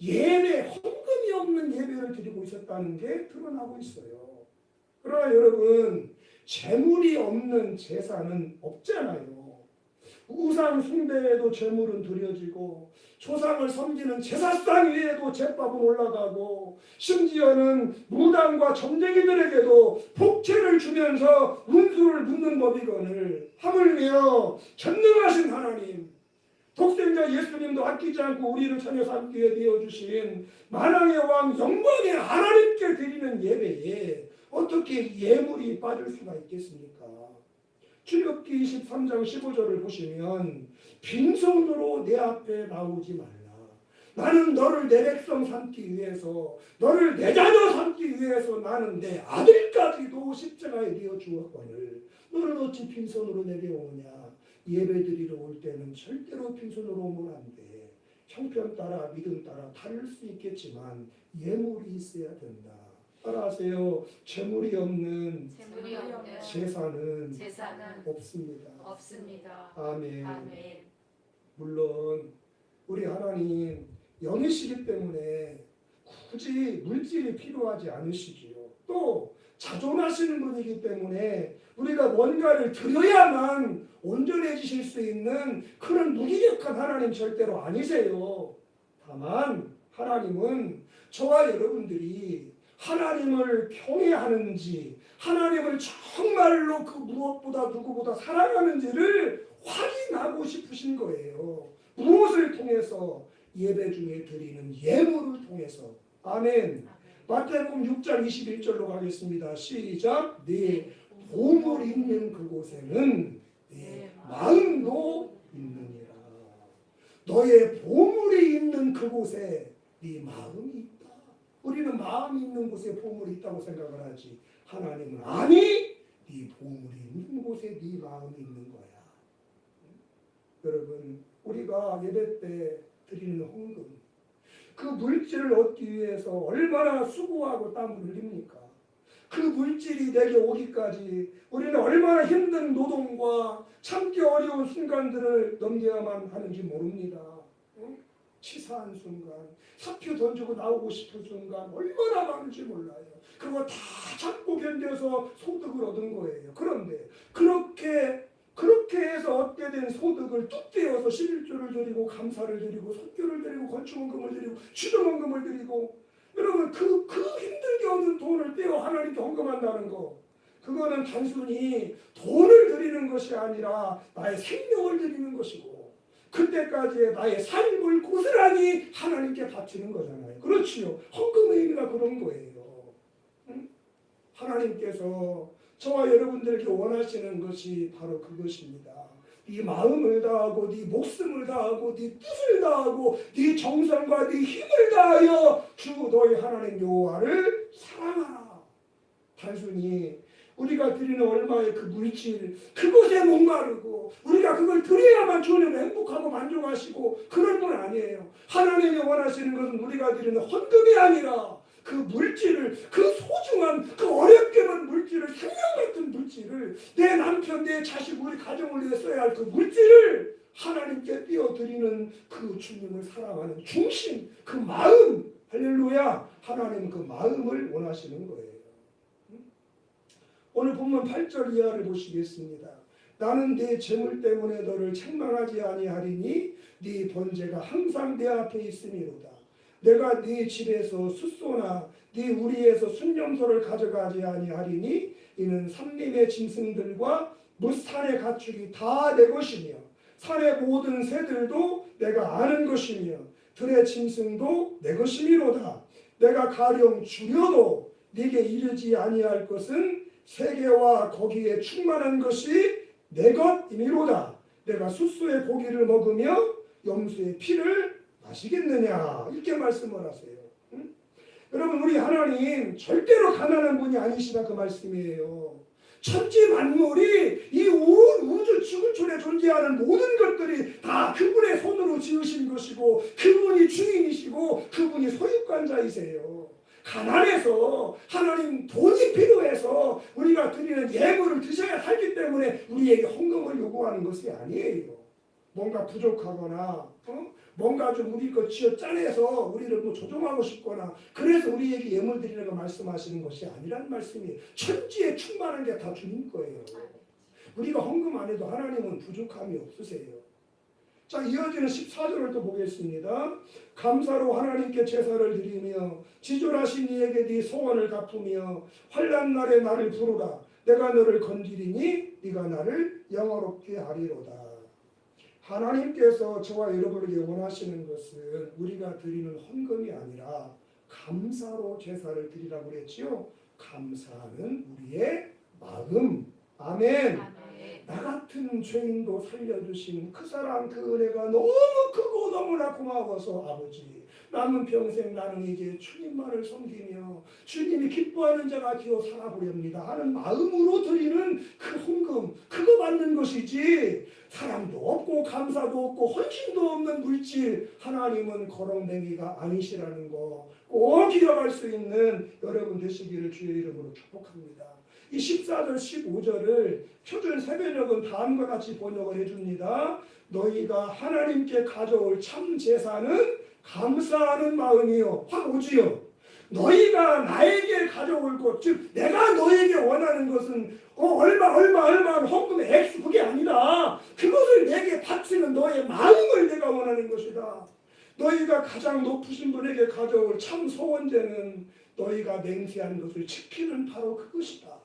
예배, 헌금이 없는 예배를 드리고 있었다는 게 드러나고 있어요. 그러나 여러분, 재물이 없는 제사는 없잖아요. 우상 숭배에도 제물은 드려지고 조상을 섬기는 제사상 위에도 제밥은 올라가고 심지어는 무당과 점쟁이들에게도 복채를 주면서 운수를 묻는 법이거늘 하물며 전능하신 하나님 독생자 예수님도 아끼지 않고 우리를 처녀 삼기 위해 되어주신 만왕의 왕 영광의 하나님께 드리는 예배에 어떻게 예물이 빠질 수가 있겠습니까? 출애굽기 23장 15절을 보시면 빈손으로 내 앞에 나오지 말라. 나는 너를 내 백성 삼기 위해서 너를 내 자녀 삼기 위해서 나는 내 아들까지도 십자가에 내어 주었거늘 너는 어찌 빈손으로 내게 오느냐. 예배드리러 올 때는 절대로 빈손으로 오면 안 돼. 형편 따라 믿음 따라 다를 수 있겠지만 예물이 있어야 된다. 따라하세요. 재물이 없는 제사는 없습니다. 아멘. 물론 우리 하나님 영이시기 때문에 굳이 물질이 필요하지 않으시지요. 또 자존하시는 분이기 때문에 우리가 뭔가를 드려야만 온전해지실 수 있는 그런 무기력한 하나님 절대로 아니세요. 다만 하나님은 저와 여러분들이 하나님을 경외하는지 하나님을 정말로 그 무엇보다 누구보다 사랑하는지를 확인하고 싶으신 거예요. 무엇을 통해서? 예배 중에 드리는 예물을 통해서. 아멘. 마태복음 6장 21절로 가겠습니다. 시작. 네 보물 있는 그곳에는 네 마음도 있느니라. 너의 보물이 있는 그곳에 네 마음이 있다. 우리는 마음이 있는 곳에 보물이 있다고 생각을 하지. 하나님은 아니, 네 보물이 있는 곳에 네 마음이 있는 거야. 여러분, 우리가 예배 때 드리는 헌금, 그 물질을 얻기 위해서 얼마나 수고하고 땀을 흘립니까? 그 물질이 내게 오기까지 우리는 얼마나 힘든 노동과 참기 어려운 순간들을 넘겨야만 하는지 모릅니다. 치사한 순간, 사표 던지고 나오고 싶은 순간 얼마나 많은지 몰라요. 그거 다 참고 견뎌서 소득을 얻은 거예요. 그런데 그렇게 해서 얻게 된 소득을 뚝 떼어서 11조를 드리고 감사를 드리고 속교를 드리고 건축원금을 드리고 취등원금을 드리고 여러분 그 힘들게 얻은 돈을 떼어 하나님께 헌금한다는 거, 그거는 단순히 돈을 드리는 것이 아니라 나의 생명을 드리는 것이고 그때까지의 나의 삶을 고스란히 하나님께 바치는 거잖아요. 그렇지요. 헌금의 의미가 그런 거예요. 응? 하나님께서 저와 여러분들에게 원하시는 것이 바로 그것입니다. 네 마음을 다하고 네 목숨을 다하고 네 뜻을 다하고 네 정성과 네 힘을 다하여 주 너희 하나님 여호와를 사랑하라. 단순히 우리가 드리는 얼마의 그 물질 그것에 목마르고 우리가 그걸 드려야만 주님 행복하고 만족하시고 그런 분 아니에요. 하나님이 원하시는 것은 우리가 드리는 헌금이 아니라 그 물질을, 그 소중한, 그 어렵게 본 물질을, 생명 같은 물질을, 내 남편, 내 자식, 우리 가정을 위해 써야 할 그 물질을 하나님께 띄워드리는 그 주님을 사랑하는 중심, 그 마음, 할렐루야, 하나님은 그 마음을 원하시는 거예요. 오늘 본문 8절 이하를 보시겠습니다. 나는 네 재물 때문에 너를 책망하지 아니하리니 네 번제가 항상 내 앞에 있음이로다. 내가 네 집에서 숫소나 네 우리에서 순념소를 가져가지 아니하리니 이는 산림의 짐승들과 무산의 가축이 다 내 것이며 산의 모든 새들도 내가 아는 것이며 들의 짐승도 내 것이미로다. 내가 가령 주려도 네게 이르지 아니할 것은 세계와 거기에 충만한 것이 내 것이미로다. 내가 숫소의 고기를 먹으며 염소의 피를 마시겠느냐, 이렇게 말씀을 하세요. 응? 여러분, 우리 하나님 절대로 가난한 분이 아니시다, 그 말씀이에요. 천지 만물이 이 우주 지구촌에 존재하는 모든 것들이 다 그분의 손으로 지으신 것이고 그분이 주인이시고 그분이 소유권자이세요. 가난해서 하나님 돈이 필요해서 우리가 드리는 예물을 드셔야 살기 때문에 우리에게 헌금을 요구하는 것이 아니에요. 뭔가 부족하거나 뭔가 좀 우리 거 쥐어짜내서 우리를 뭐 조종하고 싶거나 그래서 우리에게 예물 드리는 거 말씀하시는 것이 아니란 말씀이에요. 천지에 충만한 게 다 주님 거예요. 우리가 헌금 안 해도 하나님은 부족함이 없으세요. 자, 이어지는 14절을 또 보겠습니다. 감사로 하나님께 제사를 드리며 지존하신 이에게 네 소원을 갚으며 환난 날에 나를 부르라. 내가 너를 건지리니 네가 나를 영화롭게 하리로다. 하나님께서 저와 여러분에게 원하시는 것은 우리가 드리는 헌금이 아니라 감사로 제사를 드리라고 그랬지요. 감사하는 우리의 마음. 아멘. 나 같은 죄인도 살려주신 그 사랑, 그 은혜가 너무 크고 너무나 고마워서 아버지, 남은 평생 나는 이제 주님만을 섬기며 주님이 기뻐하는 자가 되어 살아보렵니다 하는 마음으로 드리는 그 헌금, 그거 받는 것이지 사랑도 없고 감사도 없고 헌신도 없는 물질, 하나님은 거렁뱅이가 아니시라는 거 꼭 기억할 수 있는 여러분 되시기를 주의 이름으로 축복합니다. 이 14절 15절을 표준 세변역은 다음과 같이 번역을 해줍니다. 너희가 하나님께 가져올 참 제사는 감사하는 마음이요. 확 오지요. 너희가 나에게 가져올 것, 즉 내가 너에게 원하는 것은 얼마 헌금의 액수, 그게 아니라 그것을 내게 바치는 너의 마음을 내가 원하는 것이다. 너희가 가장 높으신 분에게 가져올 참 소원제는 너희가 맹세한 것을 지키는 바로 그것이다.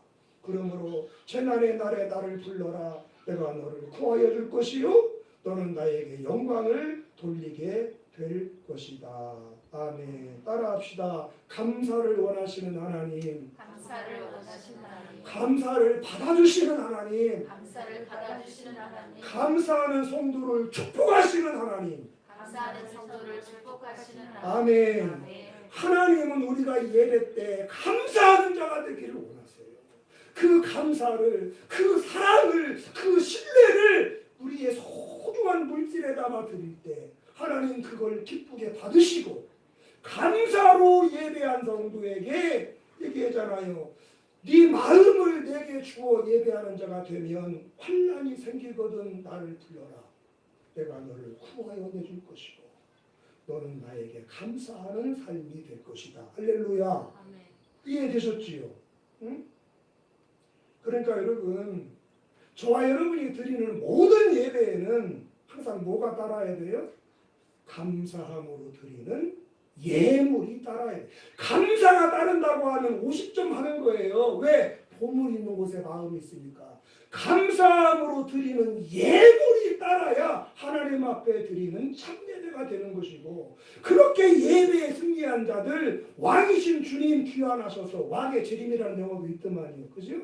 그러므로 재난의 날에 나를 불러라. 내가 너를 구하여 줄 것이요 너는 나에게 영광을 돌리게 될 것이다. 아멘. 따라합시다. 감사를 원하시는 하나님, 감사를 원하시는 하나님, 감사를 받아주시는 하나님, 감사를 받아주시는 하나님, 감사하는 성도를 축복하시는 하나님. 감사하는 성도를 축복하시는 하나님. 아멘. 아멘. 하나님은 우리가 예배 때 감사하는 자가 되기를 원하세요. 그 감사를, 그 사랑을, 그 신뢰를 우리의 소중한 물질에 담아 드릴 때 하나님 그걸 기쁘게 받으시고, 감사로 예배한 성도에게 얘기하잖아요. 네 마음을 내게 주어 예배하는 자가 되면 환난이 생기거든 나를 불러라. 내가 너를 구하여 내줄 것이고 너는 나에게 감사하는 삶이 될 것이다. 할렐루야. 아멘. 이해되셨지요? 응? 그러니까 여러분, 저와 여러분이 드리는 모든 예배에는 항상 뭐가 따라야 돼요? 감사함으로 드리는 예물이 따라야 돼요. 감사가 따른다고 하면 50점 하는 거예요. 왜? 보물 있는 곳에 마음이 있으니까. 감사함으로 드리는 예물이 따라야 하나님 앞에 드리는 참예배가 되는 것이고, 그렇게 예배에 승리한 자들, 왕이신 주님 귀환하셔서, 왕의 재림이라는 영어도 있더만요. 그죠?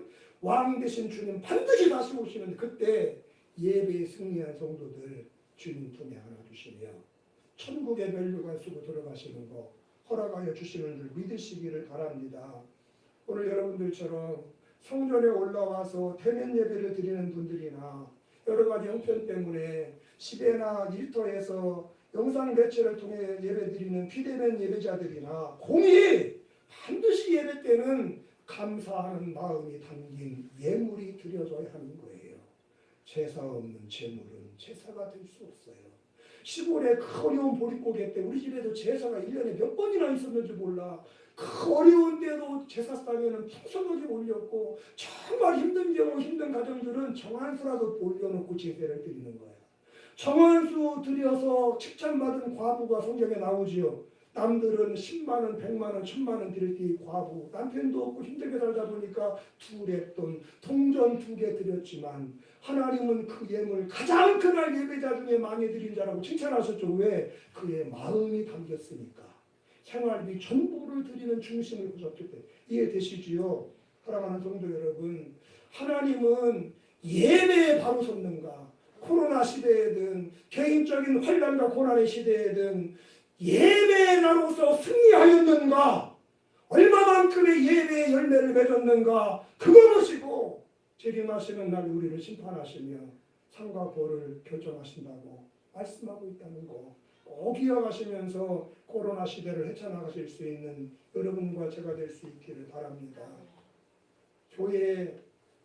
왕 되신 주님 반드시 다시 오시는데 그때 예배에 승리한 성도들 주님 품에 안아주시며 천국의 멸류관 쓰고 들어가시는 거 허락하여 주시는 줄 믿으시기를 바랍니다. 오늘 여러분들처럼 성전에 올라와서 대면 예배를 드리는 분들이나 여러 가지 형편 때문에 집에나 일터에서 영상 매체를 통해 예배 드리는 비대면 예배자들이나 공이 반드시 예배 때는 감사하는 마음이 담긴 예물이 드려져야 하는 거예요. 제사 없는 제물은 제사가 될 수 없어요. 시골에 그 어려운 보릿고개 때 우리 집에도 제사가 1년에 몇 번이나 있었는지 몰라. 그 어려운 때도 제사상에는 풍선을 올렸고 정말 힘든 경우 힘든 가정들은 정한수라도 올려놓고 제사를 드리는 거야. 정한수 드려서 칭찬받은 과부가 성경에 나오지요. 남들은 10만원, 100만원, 1000만원 드릴 때 과부 남편도 없고 힘들게 살다 보니까 두랩돈 동전 2개 드렸지만 하나님은 그 예물 가장 그날 예배자 중에 많이 드린 자라고 칭찬하셨죠. 왜? 그의 마음이 담겼으니까. 생활비 전부를 드리는 중심을 보셨기 때문에. 이해되시지요? 사랑하는 성도 여러분, 하나님은 예배에 바로 섰는가, 코로나 시대에든 개인적인 환난과 고난의 시대에든 예배자로서 승리하였는가, 얼마만큼의 예배의 열매를 맺었는가, 그거 보시고 재림하시는 날 우리를 심판하시며 상과 벌을 결정하신다고 말씀하고 있다는 거 꼭 기억하시면서 코로나 시대를 헤쳐나가실 수 있는 여러분과 제가 될 수 있기를 바랍니다. 교회에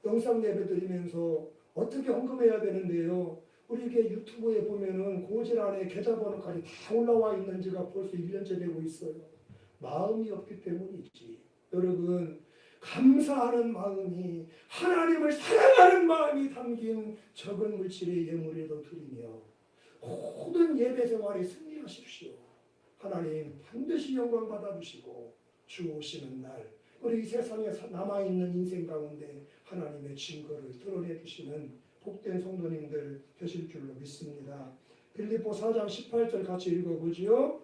영상 예배 드리면서 어떻게 헌금해야 되는데요. 우리에게 유튜브에 보면은 고지란에 계좌번호까지 다 올라와 있는지가 벌써 1년째 되고 있어요. 마음이 없기 때문이지. 여러분, 감사하는 마음이, 하나님을 사랑하는 마음이 담긴 적은 물질의 예물에도 드리며 모든 예배 생활에 승리하십시오. 하나님 반드시 영광 받아주시고 주 오시는 날 우리 이 세상에 남아있는 인생 가운데 하나님의 증거를 드러내 주시는 복된 성도님들 되실 줄로 믿습니다. 빌립보 4장 18절 같이 읽어보지요.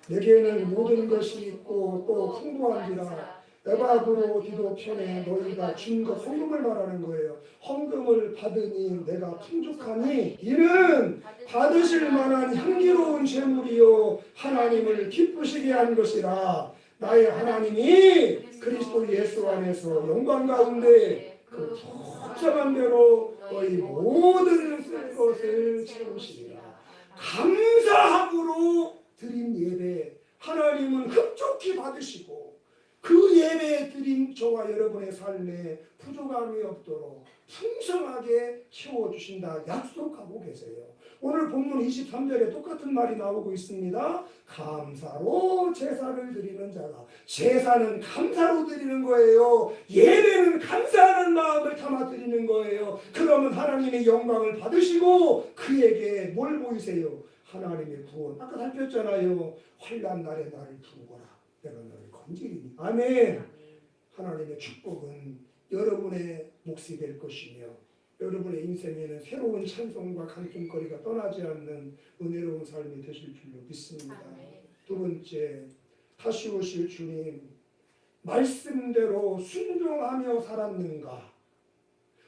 내게는 모든 것이 있고 또 풍부한지라 에바브로 디도 편에 너희가 준 것 헌금을 말하는 거예요. 헌금을 받으니 내가 풍족하니 이는 받으실 만한 향기로운 제물이요 하나님을 기쁘시게 한 것이라. 나의 하나님이 그리스도 예수 안에서 영광 가운데 그 복잡한 대로 너희 모든 쓸 것을 채우시리라. 감사함으로 드린 예배 하나님은 흡족히 받으시고 그 예배에 드린 저와 여러분의 삶에 부족함이 없도록 풍성하게 채워주신다 약속하고 계세요. 오늘 본문 23절에 똑같은 말이 나오고 있습니다. 감사로 제사를 드리는 자가. 제사는 감사로 드리는 거예요. 예배는 감사하는 마음을 담아 드리는 거예요. 그러면 하나님의 영광을 받으시고 그에게 뭘 보이세요? 하나님의 구원. 아까 살폈잖아요. 환난 날에 나를 부어라. 내가 너를 건지리니. 아멘. 하나님의 축복은 여러분의 몫이 될 것이며 여러분의 인생에는 새로운 찬송과 간증거리가 떠나지 않는 은혜로운 삶이 되실 줄로 믿습니다. 두 번째, 다시 오실 주님 말씀대로 순종하며 살았는가,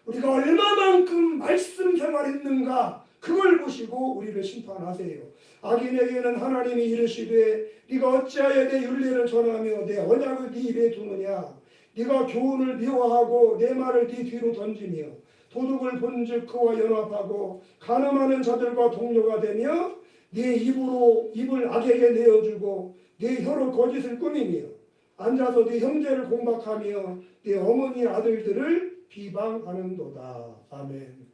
우리가 얼마만큼 말씀 생활했는가 그걸 보시고 우리를 심판하세요. 악인에게는 하나님이 이르시되 네가 어찌하여 내 율례를 전하며 내 언약을 네 입에 두느냐. 네가 교훈을 미워하고 내 말을 네 뒤로 던지며 도둑을 본즉 그와 연합하고 간음하는 자들과 동료가 되며 네 입을 악에게 내어주고 네 혀로 거짓을 꾸미며 앉아서 네 형제를 공박하며 네 어머니 아들들을 비방하는도다. 아멘.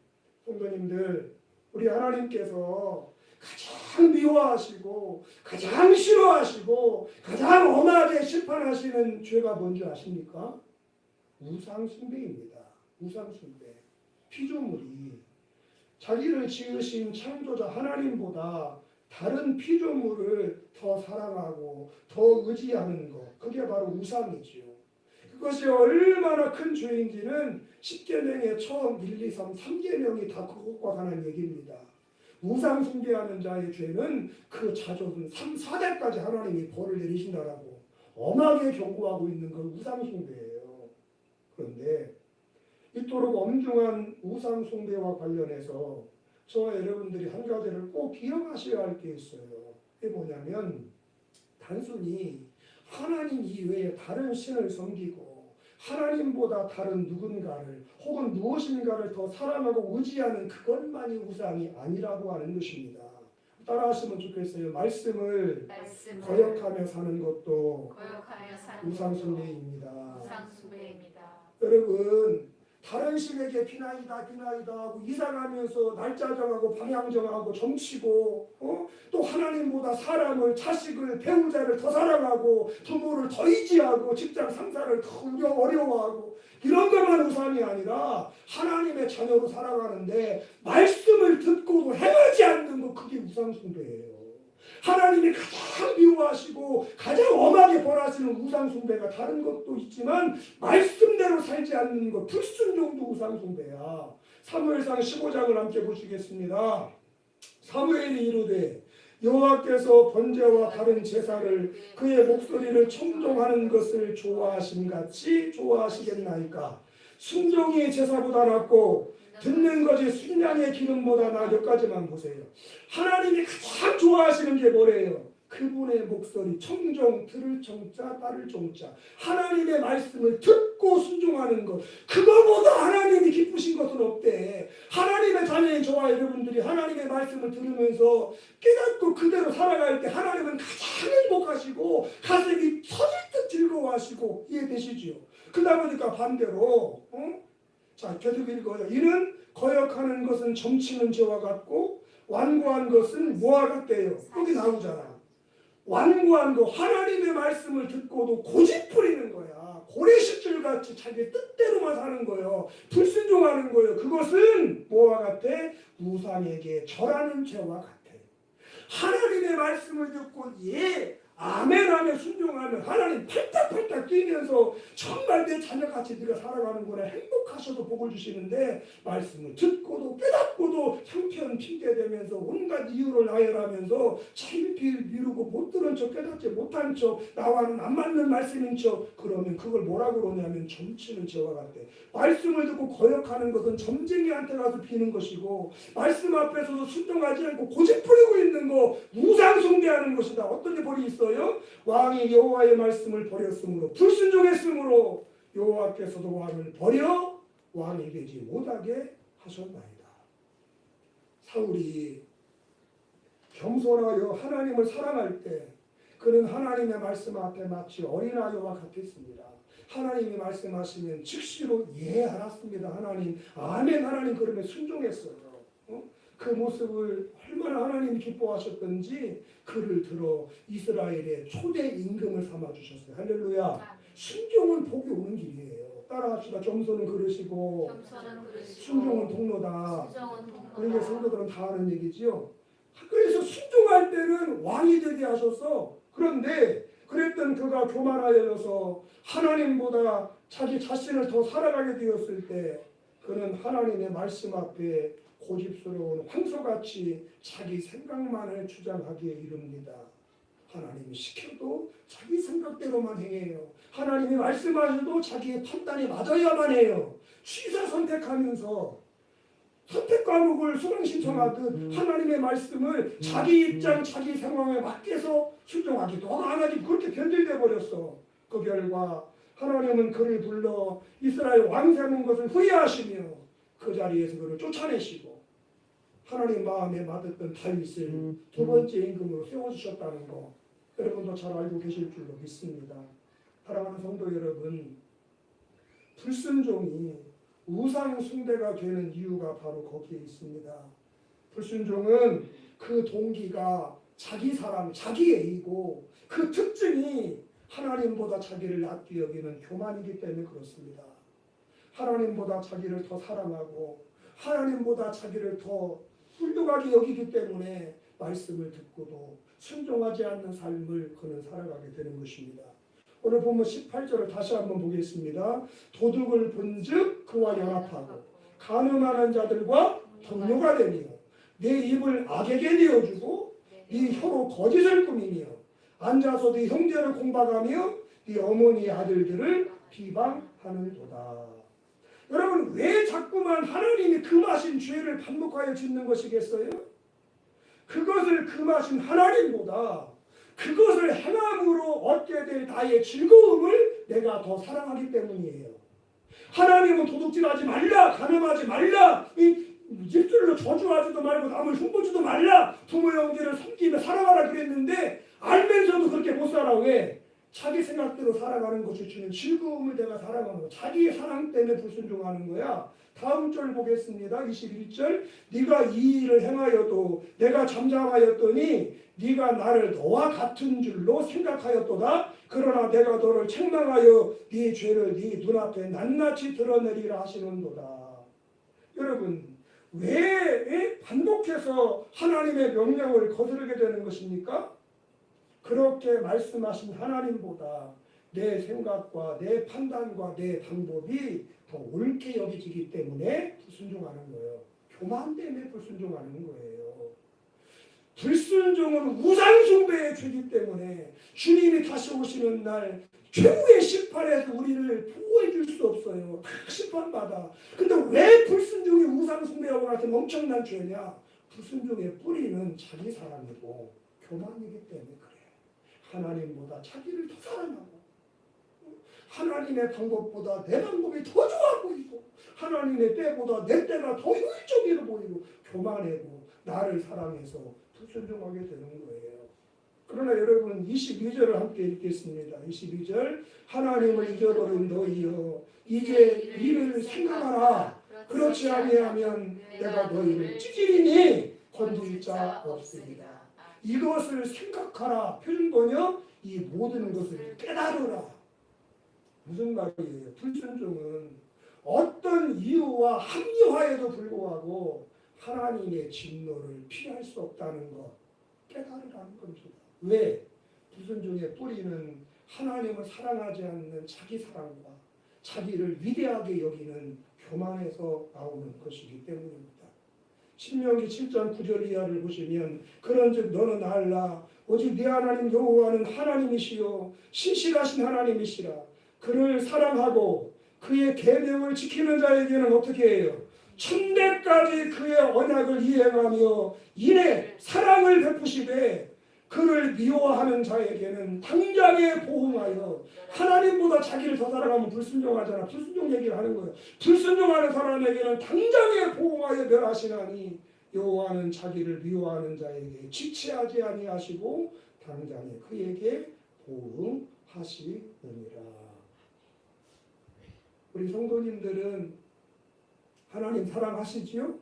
성도님들, 우리 하나님께서 가장 미워하시고 가장 싫어하시고 가장 엄하게 심판하시는 죄가 뭔지 아십니까? 우상숭배입니다. 우상숭배. 피조물이 자기를 지으신 창조자 하나님보다 다른 피조물을 더 사랑하고 더 의지하는 것, 그게 바로 우상이지요. 그것이 얼마나 큰 죄인지는 10계명의 처음 1, 2, 3, 3계명이 다 그것과 관한 얘기입니다. 우상 숭배하는 자의 죄는 그 자손 3, 4대까지 하나님이 벌을 내리신다라고 엄하게 경고하고 있는 건 우상 숭배예요. 그런데 이토록 엄중한 우상 숭배와 관련해서 저와 여러분들이 한 가지를 꼭 기억하셔야 할 게 있어요. 그게 뭐냐면 단순히 하나님 이외에 다른 신을 섬기고 하나님보다 다른 누군가를 혹은 무엇인가를 더 사랑하고 의지하는 그것만이 우상이 아니라고 하는 것입니다. 따라하시면 좋겠어요. 말씀을 말씀을 거역하며 사는 것도 거역하며 사는 우상숭배입니다. 우상숭배입니다. 여러분, 다른 신에게 비나이다 하고 이사 가면서 날짜 정하고 방향 정하고 점치고 또 하나님보다 사람을, 자식을, 배우자를 더 사랑하고 부모를 더 의지하고 직장 상사를 더 어려워하고 이런 것만 우상이 아니라 하나님의 자녀로 살아가는데 말씀을 듣고도 행하지 않는 것, 그게 우상숭배예요. 하나님이 가장 미워하시고 가장 엄하게 벌하시는 우상숭배가 다른 것도 있지만 말씀대로 살지 않는 것, 불순종도 우상숭배야. 사무엘상 15장을 함께 보시겠습니다. 사무엘이 이르되 여호와께서 번제와 다른 제사를 그의 목소리를 청종하는 것을 좋아하심같이 좋아하시겠나이까. 순종이 제사보다 낫고 듣는 것이 순양의 기름보다 나. 여기까지만 보세요. 하나님이 가장 좋아하시는 게 뭐래요? 그분의 목소리, 청종, 들을 청자, 따를 종자. 하나님의 말씀을 듣고 순종하는 것. 그거보다 하나님이 기쁘신 것은 없대. 하나님의 자녀인 저와 여러분들이 하나님의 말씀을 들으면서 깨닫고 그대로 살아갈 때 하나님은 가장 행복하시고 가슴이 터질 듯 즐거워하시고, 이해되시지요? 그러다 보니까 반대로 자, 계속 읽어요. 이는 거역하는 것은 점치는 죄와 같고 완고한 것은 뭐와 같대요? 여기 나오잖아. 완고한 거, 하나님의 말씀을 듣고도 고집 부리는 거야. 고래식줄같이 자기 뜻대로만 사는 거예요. 불순종하는 거예요. 그것은 뭐와 같아? 우상에게 절하는 죄와 같아. 하나님의 말씀을 듣고 아멘 하며 순종하면 하나님 팔딱팔딱 뛰면서 정말 내 자녀같이 네가 살아가는구나, 행복하셔도 복을 주시는데, 말씀을 듣고도 깨닫고도 형편 핑계대면서 온갖 이유를 나열하면서 차일피일 미루고 못 들은 척, 깨닫지 못한 척, 나와는 안 맞는 말씀인 척, 그러면 그걸 뭐라고 그러냐면 점치는 죄와 같대. 말씀을 듣고 거역하는 것은 점쟁이한테 가서 비는 것이고, 말씀 앞에서도 순종하지 않고 고집 부리고 있는 거 우상 숭배하는 것이다. 어떤 게 벌이 있어요? 왕이 여호와의 말씀을 버렸으므로, 불순종했으므로 여호와께서도 왕을 버려 왕이 되지 못하게 하셨나이다. 사울이 겸손하여 하나님을 사랑할 때 그는 하나님의 말씀 앞에 마치 어린아이와 같았습니다. 하나님이 말씀하시면 즉시로 알았습니다. 하나님, 아멘, 하나님, 그러면 순종했어요. 그 모습을 얼마나 하나님이 기뻐하셨던지 그를 들어 이스라엘의 초대 임금을 삼아주셨어요. 할렐루야. 순종은 복이 오는 길이에요. 따라합시다. 겸손은 그러시고 순종은 통로다. 그러니까 성도들은 다 아는 얘기지요. 그래서 순종할 때는 왕이 되게 하셔서, 그런데 그랬던 그가 교만하여서 하나님보다 자기 자신을 더 살아가게 되었을 때 그는 하나님의 말씀 앞에 고집스러운 황소같이 자기 생각만을 주장하기에 이릅니다. 하나님이 시켜도 자기 생각대로만 행해요. 하나님이 말씀하셔도 자기의 판단이 맞아야만 해요. 취사 선택하면서 선택 과목을 수강 신청하듯 하나님의 말씀을 자기 입장, 자기 상황에 맞게서 순종하기도 안 하기도 그렇게 변질돼 버렸어. 그 결과 하나님은 그를 불러 이스라엘 왕 세운 것을 후회하시며 그 자리에서 그를 쫓아내시고 하나님 마음에 맞았던 다윗을 두 번째 임금으로 세워주셨다는 거 여러분도 잘 알고 계실 줄로 믿습니다. 사랑하는 성도 여러분, 불순종이 우상 숭배가 되는 이유가 바로 거기에 있습니다. 불순종은 그 동기가 자기 사랑, 자기 애이고 그 특징이 하나님보다 자기를 낮게 여기는 교만이기 때문에 그렇습니다. 하나님보다 자기를 더 사랑하고 하나님보다 자기를 더 훌륭하게 여기기 때문에 말씀을 듣고도 순종하지 않는 삶을 그는 살아가게 되는 것입니다. 오늘 본문 18절을 다시 한번 보겠습니다. 도둑을 본즉 그와 연합하고 간음하는 자들과 동료가 되며 내 입을 악에게 내어주고 네 혀로 거짓을 꾸미며 앉아서 네 형제를 공박하며 네 어머니의 아들들을 비방하는도다. 여러분, 왜 자꾸만 하나님이 금하신 죄를 반복하여 짓는 것이겠어요? 그것을 금하신 하나님보다 그것을 행함으로 얻게 될 나의 즐거움을 내가 더 사랑하기 때문이에요. 하나님은 도둑질하지 말라, 간음하지 말라, 이 입술로 절대로 저주하지도 말고 남을 흉보지도 말라. 부모 형제를 섬기며 살아가라 그랬는데 알면서도 그렇게 못 살아. 왜? 자기 생각대로 살아가는 것이 주는 즐거움을 내가 살아가는 거야. 자기의 사랑 때문에 불순종하는 거야. 다음 절 보겠습니다. 21절. 네가 이 일을 행하여도 내가 잠잠하였더니 네가 나를 너와 같은 줄로 생각하였도다. 그러나 내가 너를 책망하여 네 죄를 네 눈앞에 낱낱이 드러내리라 하시는도다. 여러분, 왜 반복해서 하나님의 명령을 거스르게 되는 것입니까? 그렇게 말씀하신 하나님보다 내 생각과 내 판단과 내 방법이 더 옳게 여겨지기 때문에 불순종하는 거예요. 교만 때문에 불순종하는 거예요. 불순종은 우상숭배의 죄이기 때문에 주님이 다시 오시는 날 최후의 심판에서 우리를 보호해 줄 수 없어요. 다 심판받아. 근데 왜 불순종이 우상숭배하고 같은 엄청난 죄냐? 불순종의 뿌리는 자기 사랑이고 교만이기 때문에 그래. 하나님보다 자기를 더 사랑하고 하나님의 방법보다 내 방법이 더 좋아 보이고 하나님의 때보다 내 때가 더 효율적으로 보이고 교만하고 나를 사랑해서 불순종하게 되는 거예요. 그러나 여러분 22절을 함께 읽겠습니다. 22절. 하나님을 잊어버린 너희여 이제 이를 생각하라. 그렇지 아니하면 내가 너희를 찌질이니 건질 자 없으리라. 이것을 생각하라. 표준 번역 이 모든 것을 깨달으라. 무슨 말이에요? 불순종은 어떤 이유와 합리화에도 불구하고 하나님의 진노를 피할 수 없다는 것 깨달으라는 겁니다. 왜? 불순종의 뿌리는 하나님을 사랑하지 않는 자기 사랑과 자기를 위대하게 여기는 교만에서 나오는 것이기 때문입니다. 신명기 7장 9절 이하를 보시면 그런즉 너는 알라 오직 네 하나님 여호와는 하나님이시요 신실하신 하나님이시라. 그를 사랑하고 그의 계명을 지키는 자에게는 어떻게 해요? 천대까지 그의 언약을 이행하며 이내 사랑을 베푸시되 그를 미워하는 자에게는 당장에 보응하여 하나님보다 자기를 더 사랑하면 불순종하잖아. 불순종 얘기를 하는 거예요. 불순종하는 사람에게는 당장에 보응하여 멸하시나니 여호와는 자기를 미워하는 자에게 지체하지 아니하시고 당장에 그에게 보응하시느니라. 우리 성도님들은 하나님 사랑하시지요?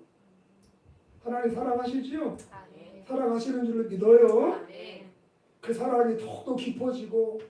하나님 사랑하시지요? 사랑하시는 줄로 믿어요. 그 사랑이 더욱더 깊어지고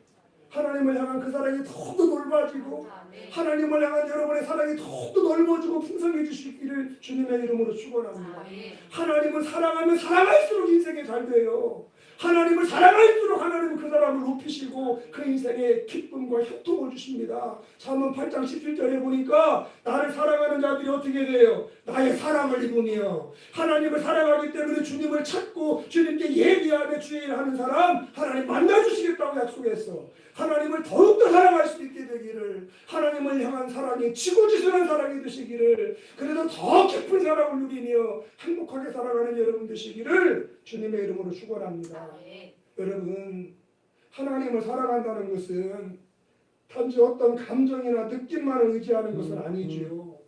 하나님을 향한 그 사랑이 더욱더 넓어지고 하나님을 향한 여러분의 사랑이 더욱더 넓어지고 풍성해 주시기를 주님의 이름으로 축원합니다. 하나님을 사랑하면 사랑할수록 인생이 잘 돼요. 하나님을 사랑할수록 하나님은 그 사람을 높이시고 그 인생에 기쁨과 형통을 주십니다. 잠언 8장 17절에 보니까 나를 사랑하는 자들이 어떻게 돼요? 나의 사랑을 입으며 하나님을 사랑하기 때문에 주님을 찾고 주님께 예비하며 주의 일을 하는 사람 하나님 만나주시겠다고 약속했어. 하나님을 더욱더 사랑할 수 있게 되기를 하나님을 향한 사랑이 지고지순한 사랑이 되시기를 그래도 더 깊은 사랑을 누리며 행복하게 살아가는 여러분 되시기를 주님의 이름으로 축원합니다. 여러분 하나님을 사랑한다는 것은 단지 어떤 감정이나 느낌만을 의지하는 것은 아니지요.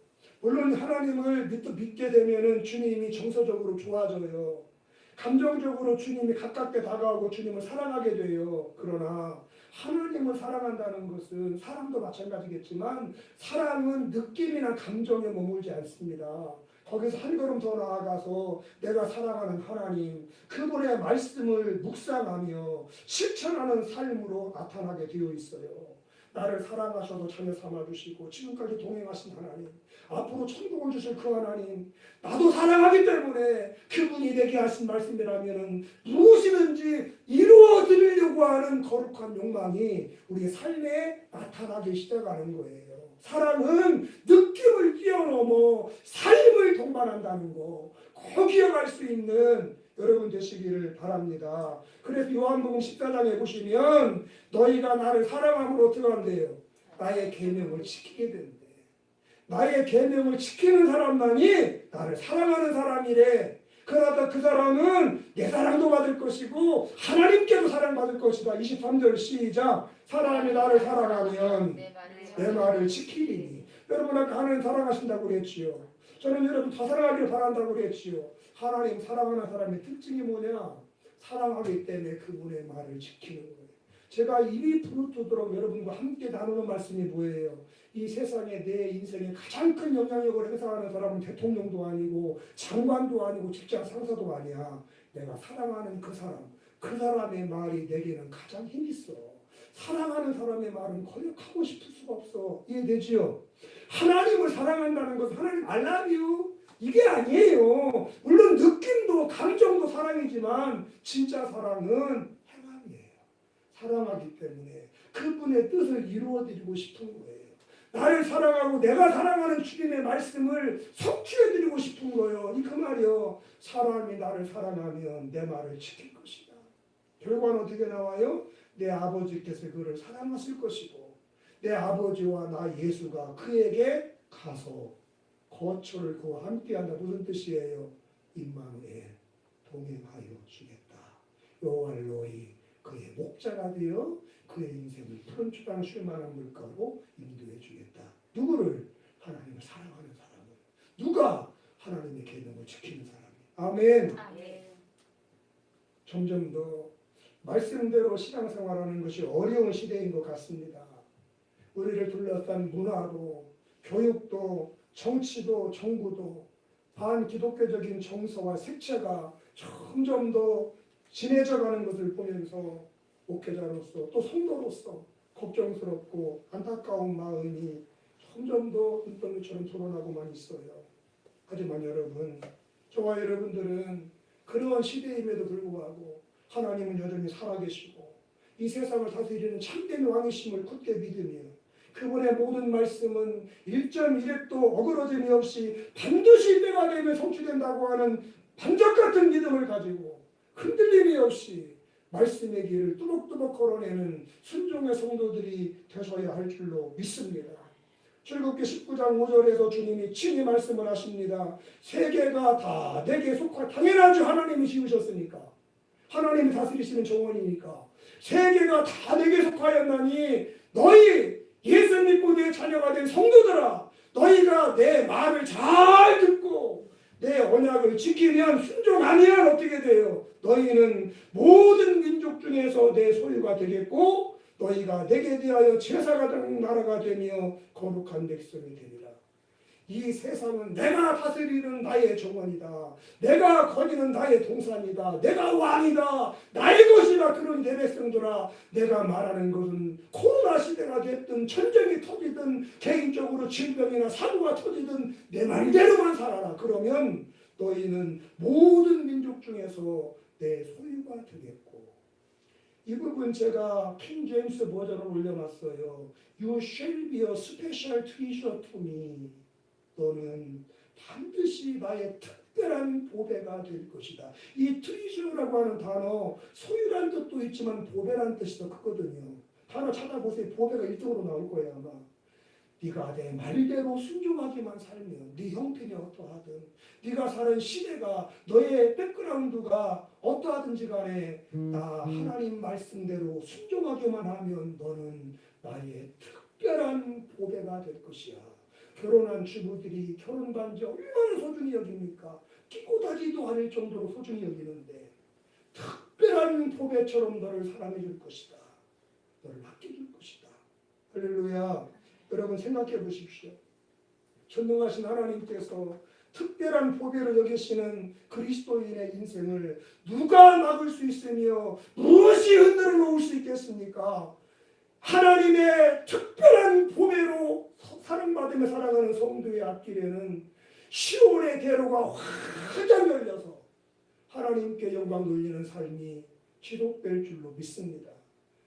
물론 하나님을 믿게 되면은 주님이 정서적으로 좋아져요. 감정적으로 주님이 가깝게 다가오고 주님을 사랑하게 돼요. 그러나 하나님을 사랑한다는 것은 사랑도 마찬가지겠지만 사랑은 느낌이나 감정에 머물지 않습니다. 거기서 한 걸음 더 나아가서 내가 사랑하는 하나님 그분의 말씀을 묵상하며 실천하는 삶으로 나타나게 되어 있어요. 나를 사랑하셔서 자녀 삼아주시고 지금까지 동행하신 하나님 앞으로 천국을 주실 그 하나님 나도 사랑하기 때문에 그분이 내게 하신 말씀이라면 무엇이든지 이루어 드리려고 하는 거룩한 욕망이 우리의 삶에 나타나기 시작하는 거예요. 사랑은 느낌을 뛰어넘어 삶을 동반한다는 거 꼭 기억할 수 있는 여러분 되시기를 바랍니다. 그래서 요한복음 14장에 보시면 너희가 나를 사랑함으로 어떻게 한대요? 나의 계명을 지키게 된대. 나의 계명을 지키는 사람만이 나를 사랑하는 사람이래. 그러다 그 사람은 내 사랑도 받을 것이고 하나님께도 사랑받을 것이다. 23절 시작. 사람이 나를 사랑하면 내 말을 지키리니. 여러분 아까 하나님 사랑하신다고 그랬지요. 저는 여러분 더 사랑하기를 바란다고 그랬지요. 하나님 사랑하는 사람의 특징이 뭐냐? 사랑하기 때문에 그분의 말을 지키는 거예요. 제가 입이 부르트도록 여러분과 함께 나누는 말씀이 뭐예요? 이 세상에 내 인생에 가장 큰 영향력을 행사하는 사람은 대통령도 아니고 장관도 아니고 직장 상사도 아니야. 내가 사랑하는 그 사람의 말이 내게는 가장 힘이 있어. 사랑하는 사람의 말은 거역하고 싶을 수가 없어. 이해되지요? 하나님을 사랑한다는 것은 하나님 I love you 이게 아니에요. 물론 느낌도 감정도 사랑이지만 진짜 사랑은 행함이에요. 사랑하기 때문에 그분의 뜻을 이루어드리고 싶은 거예요. 나를 사랑하고 내가 사랑하는 주님의 말씀을 성취해드리고 싶은 거예요. 그 말이요. 사람이 나를 사랑하면 내 말을 지킬 것이다. 결과는 어떻게 나와요? 내 아버지께서 그를 사랑하실 것이고 내 아버지와 나 예수가 그에게 가서 거처를 그와 함께한다. 무슨 뜻이에요? 임마누엘 동행하여 주겠다. 여호와의 그의 목자가 되어 그의 인생을 푸른 초당 쉴만한 물가로 인도해 주겠다. 누구를? 하나님을 사랑하는 사람을. 누가? 하나님의 계명을 지키는 사람이. 아멘. 아멘. 점점 더 말씀대로 신앙생활하는 것이 어려운 시대인 것 같습니다. 우리를 둘러싼 문화도 교육도 정치도 정부도 반기독교적인 정서와 색채가 점점 더 진해져가는 것을 보면서 목회자로서 또 성도로서 걱정스럽고 안타까운 마음이 점점 더 눈덩이처럼 드러나고만 있어요. 하지만 여러분, 저와 여러분들은 그러한 시대임에도 불구하고 하나님은 여전히 살아계시고 이 세상을 다스리는 참된 왕이심을 굳게 믿으며 그분의 모든 말씀은 1.1획도 어그러짐이 없이 반드시 때가 되면 성취된다고 하는 반석 같은 믿음을 가지고 흔들림이 없이 말씀의 길을 뚜벅뚜벅 걸어내는 순종의 성도들이 되셔야 할 줄로 믿습니다. 출애굽기 19장 5절에서 주님이 친히 말씀을 하십니다. 세계가 다 내게 속하 당연하죠. 하나님이 지으셨으니까. 하나님이 다스리시는 정원이니까. 세계가 다 내게 속하였나니 너희 예수 믿고 내 자녀가 된 성도들아, 너희가 내 말을 잘 듣고 내 언약을 지키면 순종하면 어떻게 돼요? 너희는 모든 민족 중에서 내 소유가 되겠고 너희가 내게 대하여 제사가 되는 나라가 되며 거룩한 백성이 되리라. 이 세상은 내가 다스리는 나의 정원이다. 내가 거니는 나의 동산이다. 내가 왕이다. 나의 것이다. 그런 내 백성들아, 내가 말하는 것은 코로나 시대가 됐든 전쟁이 터지든 개인적으로 질병이나 사고가 터지든 내 말대로만 살아라. 그러면 너희는 모든 민족 중에서 내 소유가 되겠고. 이 부분 제가 킹 제임스 버전을 올려놨어요. You shall be a special treasure to me. 너는 반드시 나의 특별한 보배가 될 것이다. 이 트리셔라고 하는 단어 소유란 뜻도 있지만 보배란 뜻이 더 크거든요. 단어 찾아보세요. 보배가 1등으로 나올 거예요 아마. 네가 내 말대로 순종하기만 살면 네 형편이 어떠하든 네가 사는 시대가 너의 백그라운드가 어떠하든지 간에 나 하나님 말씀대로 순종하기만 하면 너는 나의 특별한 보배가 될 것이야. 결혼한 주부들이 결혼 반지 얼마나 소중히 여깁니까? 끼고다지도 않을 정도로 소중히 여기는데 특별한 보배처럼 너를 사랑해 줄 것이다. 너를 아껴줄 것이다. 할렐루야. 여러분 생각해 보십시오. 전능하신 하나님께서 특별한 보배로 여기시는 그리스도인의 인생을 누가 막을 수 있으며 무엇이 흔들어 놓을 수 있겠습니까? 하나님의 특별한 보배로 사랑받으며 살아가는 성도의 앞길에는 시온의 대로가 활짝 열려서 하나님께 영광 돌리는 삶이 지속될 줄로 믿습니다.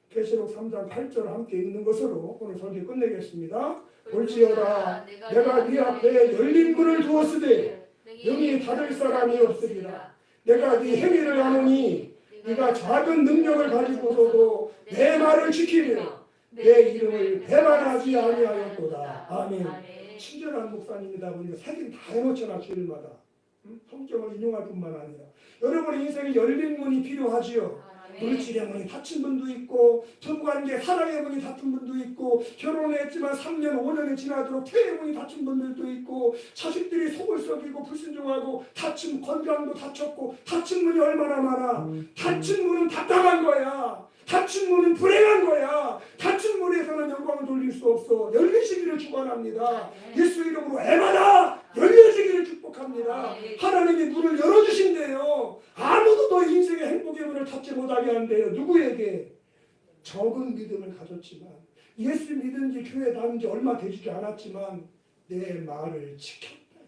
계시록 3장 8절 함께 읽는 것으로 오늘 설교 끝내겠습니다. 볼지어다 내가 네 앞에 열린 문을 두었으되 능히 닫을 사람이 없으리라. 내가 네 행위를 아노니 네가 작은 능력을 가지고서도 내 말을 지키며 내 이름을 배반하지 아니하였도다. 아멘. 친절한 목사님이다 보니까 사진 다 해놓잖아. 주일마다 성경을 인용할 뿐만 아니라 여러분의 인생에 열린 문이 필요하지요. 물질의 문이 닫힌 분도 있고 부부관계 사랑의 문이 닫힌 분도 있고 결혼했지만 3년 5년이 지나도록 퇴의 문이 닫힌 분들도 있고 자식들이 속을 썩이고 불순종하고 닫힌 건강도 닫혔고 닫힌 문이 얼마나 많아. 닫힌 문은 답답한 거야. 닫힌 문은 불행한 거야. 닫힌 문에서는 영광을 돌릴 수 없어. 열리시기를 축원합니다. 예수 이름으로 에마다 열려지기를 축복합니다. 하나님이 문을 열어주신대요. 아무도 너 인생의 행복의 문을 닫지 못하게 한대요. 누구에게? 적은 믿음을 가졌지만 예수 믿은 지 교회 다닌 지 얼마 되지 않았지만 내 말을 지켰다.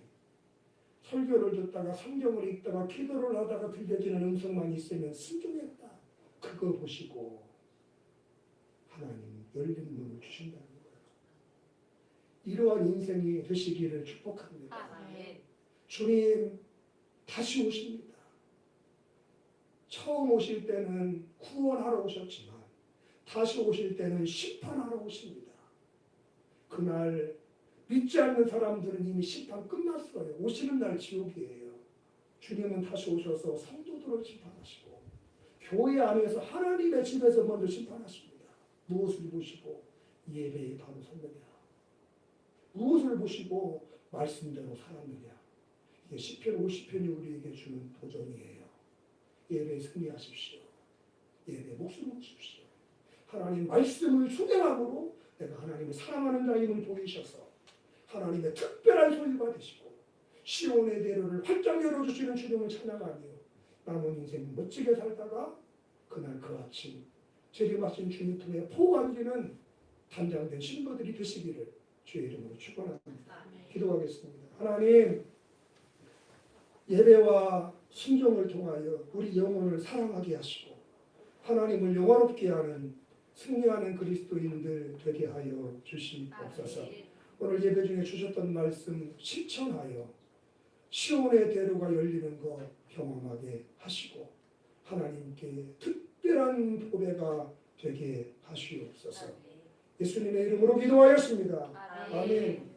설교를 듣다가 성경을 읽다가 기도를 하다가 들려지는 음성만 있으면 순종했다. 그거 보시고 하나님 열린 문을 주신다는 거예요. 이러한 인생이 되시기를 축복합니다. 주님 다시 오십니다. 처음 오실 때는 구원하러 오셨지만 다시 오실 때는 심판하러 오십니다. 그날 믿지 않는 사람들은 이미 심판 끝났어요. 오시는 날 지옥이에요. 주님은 다시 오셔서 성도들을 심판하시고 교회 안에서 하나님의 집에서 먼저 심판하십니다. 무엇을 보시고? 예배에 바로 섰느냐? 무엇을 보시고 말씀대로 살았느냐? 이게 시편 50편이 우리에게 주는 도전이에요. 예배에 승리하십시오. 예배에 목숨을 주십시오. 하나님 말씀을 순행함으로 내가 하나님을 사랑하는 자임을 보이셔서 하나님의 특별한 소유가 되시고 시온의 대로를 활짝 열어주시는 주님을 찬양하며 남은 인생 멋지게 살다가 그날 그 아침 재림하신 주님 품에 포안기는 단장된 신부들이 되시기를 주의 이름으로 축원합니다. 기도하겠습니다. 하나님 예배와 순종을 통하여 우리 영혼을 사랑하게 하시고 하나님을 영화롭게 하는 승리하는 그리스도인들 되게 하여 주시옵소서. 오늘 예배 중에 주셨던 말씀 실천하여 시온의 대로가 열리는 것 경험하게 하시고 하나님께 특별한 보배가 되게 하시옵소서. 예수님의 이름으로 기도하였습니다. 아멘.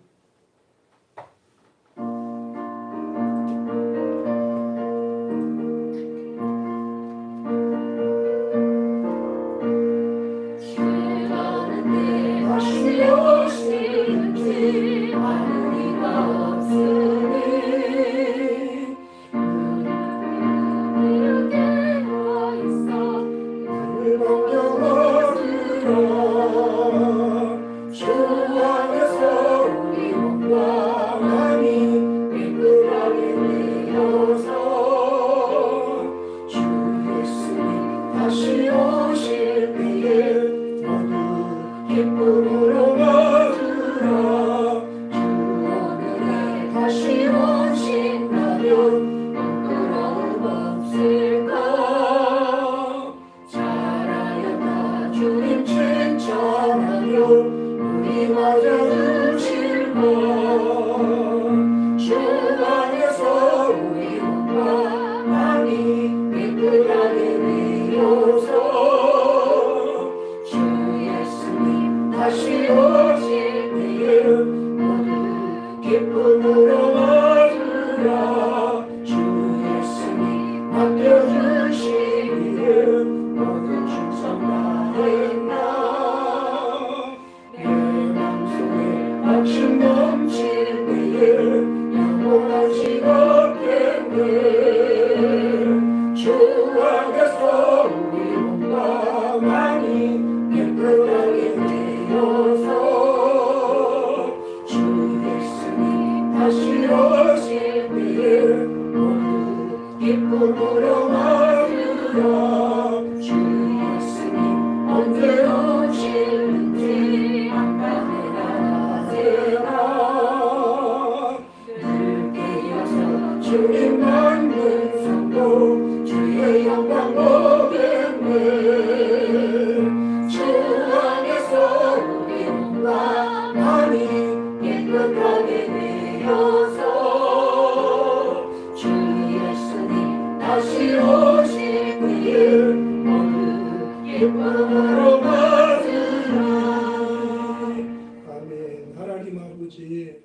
아멘. 하나님 아버지,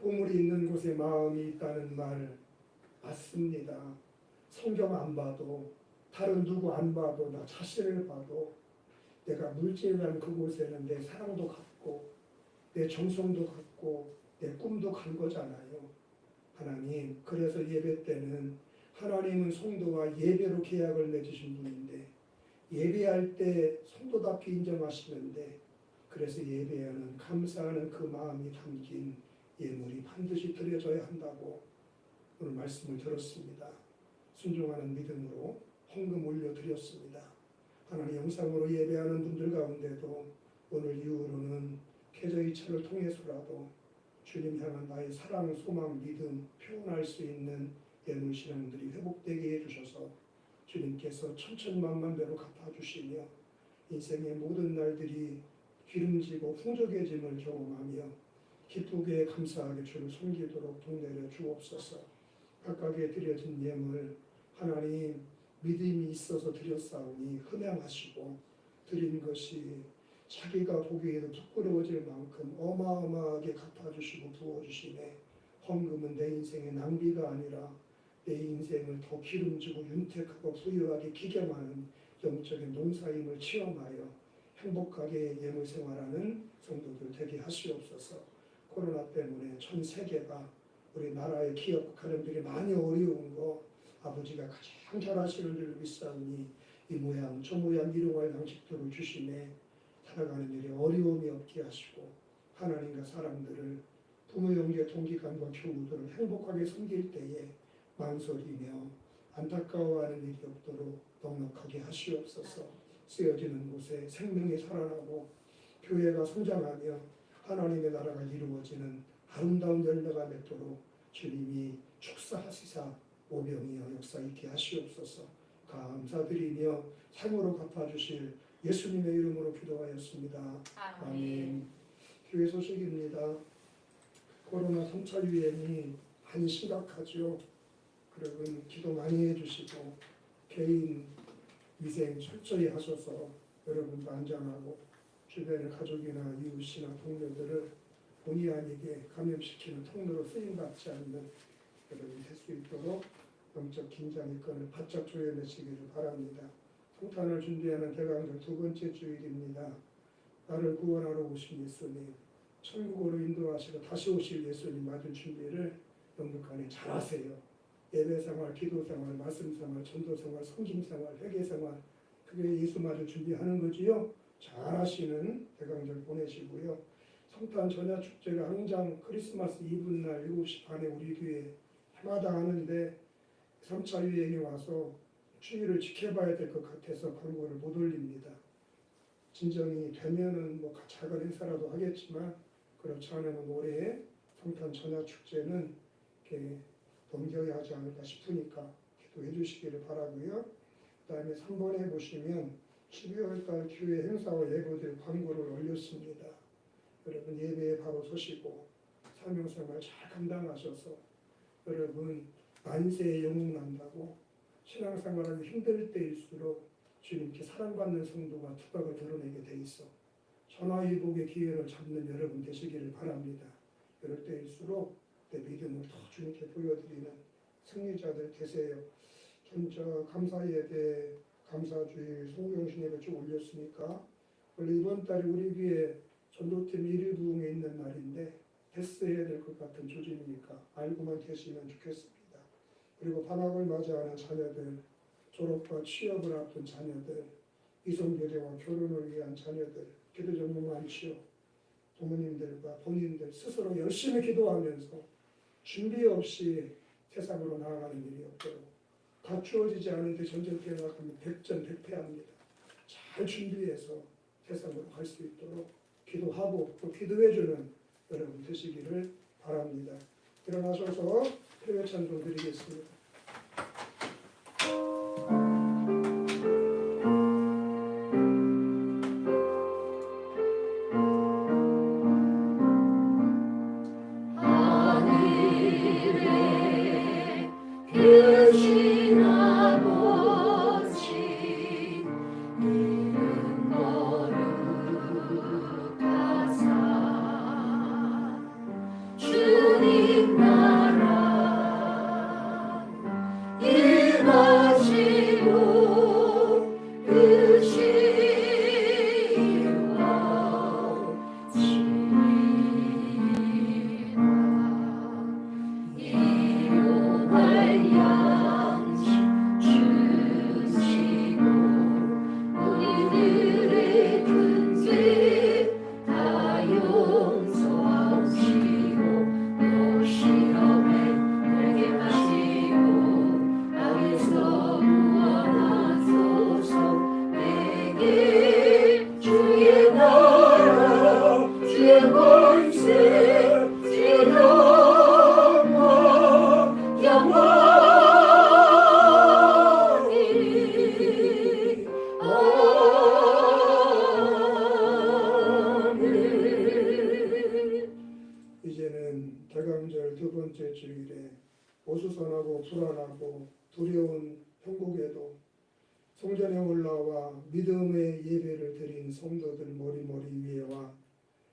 보물이 있는 곳에 마음이 있다는 말 맞습니다. 성경 안 봐도 다른 누구 안 봐도 나 자신을 봐도 내가 물질이라는 그곳에는 내 사랑도 갖고 내 정성도 갖고 내 꿈도 간 거잖아요. 하나님, 그래서 예배 때는 하나님은 성도와 예배로 계약을 맺으신 분인데 예배할 때 성도답게 인정하시는데 그래서 예배하는 감사하는 그 마음이 담긴 예물이 반드시 드려져야 한다고 오늘 말씀을 들었습니다. 순종하는 믿음으로 헌금 올려드렸습니다. 하나님, 영상으로 예배하는 분들 가운데도 오늘 이후로는 계좌이체를 통해서라도 주님 향한 나의 사랑, 소망, 믿음 표현할 수 있는 예물신앙들이 회복되게 해주셔서 주님께서 천천만만배로 갚아주시며 인생의 모든 날들이 기름지고 풍족해짐을 경험하며 기쁘게 감사하게 주를 섬기도록 동내려 주옵소서. 각각에 드려진 예물 하나님 믿음이 있어서 드렸사오니 흠양하시고 드린 것이 자기가 보기에도 부끄러워질 만큼 어마어마하게 갚아주시고 부어주시네. 헌금은 내 인생의 낭비가 아니라 내 인생을 더 기름지고 윤택하고 부유하게 기경하는 영적인 농사임을 체험하여 행복하게 예물 생활하는 성도들 되게 하시옵소서. 코로나 때문에 전 세계가 우리 나라의 기업 가정들이 많이 어려운 거 아버지가 가장 잘 하시는 줄 믿사오니 이 모양 저 모양 일용할 양식들을 주시네. 살아가는 일에 어려움이 없게 하시고 하나님과 사람들을 부모 형제 동기간과 교우들을 행복하게 섬길 때에 망설이며 안타까워하는 일이 없도록 넉넉하게 하시옵소서. 쓰여지는 곳에 생명이 살아나고 교회가 성장하며 하나님의 나라가 이루어지는 아름다운 열매가 맺도록 주님이 축사하시사 오병이어 역사 있게 하시옵소서. 감사드리며 상으로 갚아주실 예수님의 이름으로 기도하였습니다. 아멘. 교회 소식입니다. 코로나 3차 유행이 많이 심각하죠. 여러분 기도 많이 해주시고 개인 위생 철저히 하셔서 여러분도 안전하고 주변의 가족이나 이웃이나 동료들을 본의 아니게 감염시키는 통로로 쓰임받지 않는 여러분이 될 수 있도록 영적 긴장의 끈을 바짝 조여내시기를 바랍니다. 성탄을 준비하는 대강절 두 번째 주일입니다. 나를 구원하러 오신 예수님, 천국으로 인도하시고 다시 오실 예수님 맞을 준비를 영육간에 잘하세요. 예배생활, 기도생활, 말씀생활, 전도생활, 성김생활, 회개생활 그게 예수 맞을 준비하는 거지요. 잘하시는 대강절 보내시고요. 성탄 전야축제가 항상 크리스마스 이브날 7시 반에 우리 교회 해마다 하는데 3차 유행이 와서 추위를 지켜봐야 될 것 같아서 광고를 못 올립니다. 진정이 되면은 뭐 작은 행사라도 하겠지만 그렇지 않으면 올해 성탄 전야축제는 이렇게 넘겨야 하지 않을까 싶으니까 기도해 주시기를 바라고요. 그 다음에 3번에 보시면 12월달 교회 행사와 예고들 광고를 올렸습니다. 여러분 예배에 바로 서시고 사명생활 잘 감당하셔서 여러분 만세에 영웅 난다고 신앙생활하기 힘들 때일수록 주님께 사랑받는 성도가 두각을 드러내게 돼 있어. 전화위복의 기회를 잡는 여러분 되시기를 바랍니다. 이럴 때일수록 내 믿음을 더 주님께 보여드리는 승리자들 되세요. 전저 감사예배, 감사주일, 송경신 예배 쭉 올렸으니까 원래 이번 달에 우리 교회 전도팀 1일 부흥에 있는 날인데 패스해야 될 것 같은 조짐이니까 알고만 계시면 좋겠습니다. 그리고 방학을 맞이하는 자녀들, 졸업과 취업을 앞둔 자녀들, 이성교제와 결혼을 위한 자녀들, 기도 정말 많지요. 부모님들과 본인들 스스로 열심히 기도하면서 준비 없이 세상으로 나아가는 일이 없도록 갖추어지지 않은데 전쟁터에 나가면 백전백패합니다. 잘 준비해서 세상으로 갈 수 있도록 기도하고 또 기도해주는 여러분 되시기를 바랍니다. 일어나셔서 회개 찬송 드리겠습니다. 계신 아버지 이름 거룩하사 주님 나라 이제는 대강절 두 번째 주일에 오수선하고 불안하고 두려운 형국에도 성전에 올라와 믿음의 예배를 드린 성도들 머리머리 위에와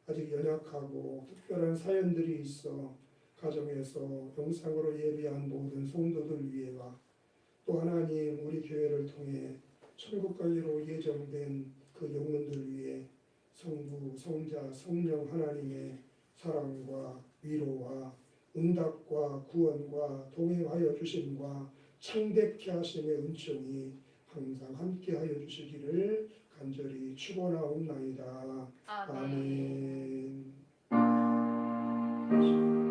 아직 연약하고 특별한 사연들이 있어 가정에서 영상으로 예배한 모든 성도들 위에와 또 하나님 우리 교회를 통해 천국 가기로 예정된 그 영혼들 위해 성부, 성자, 성령 하나님의 사랑과 위로와 응답과 구원과 동행하여 주심과 창대케 하심의 은총이 항상 함께하여 주시기를 간절히 축원하옵나이다. 아멘. 아멘.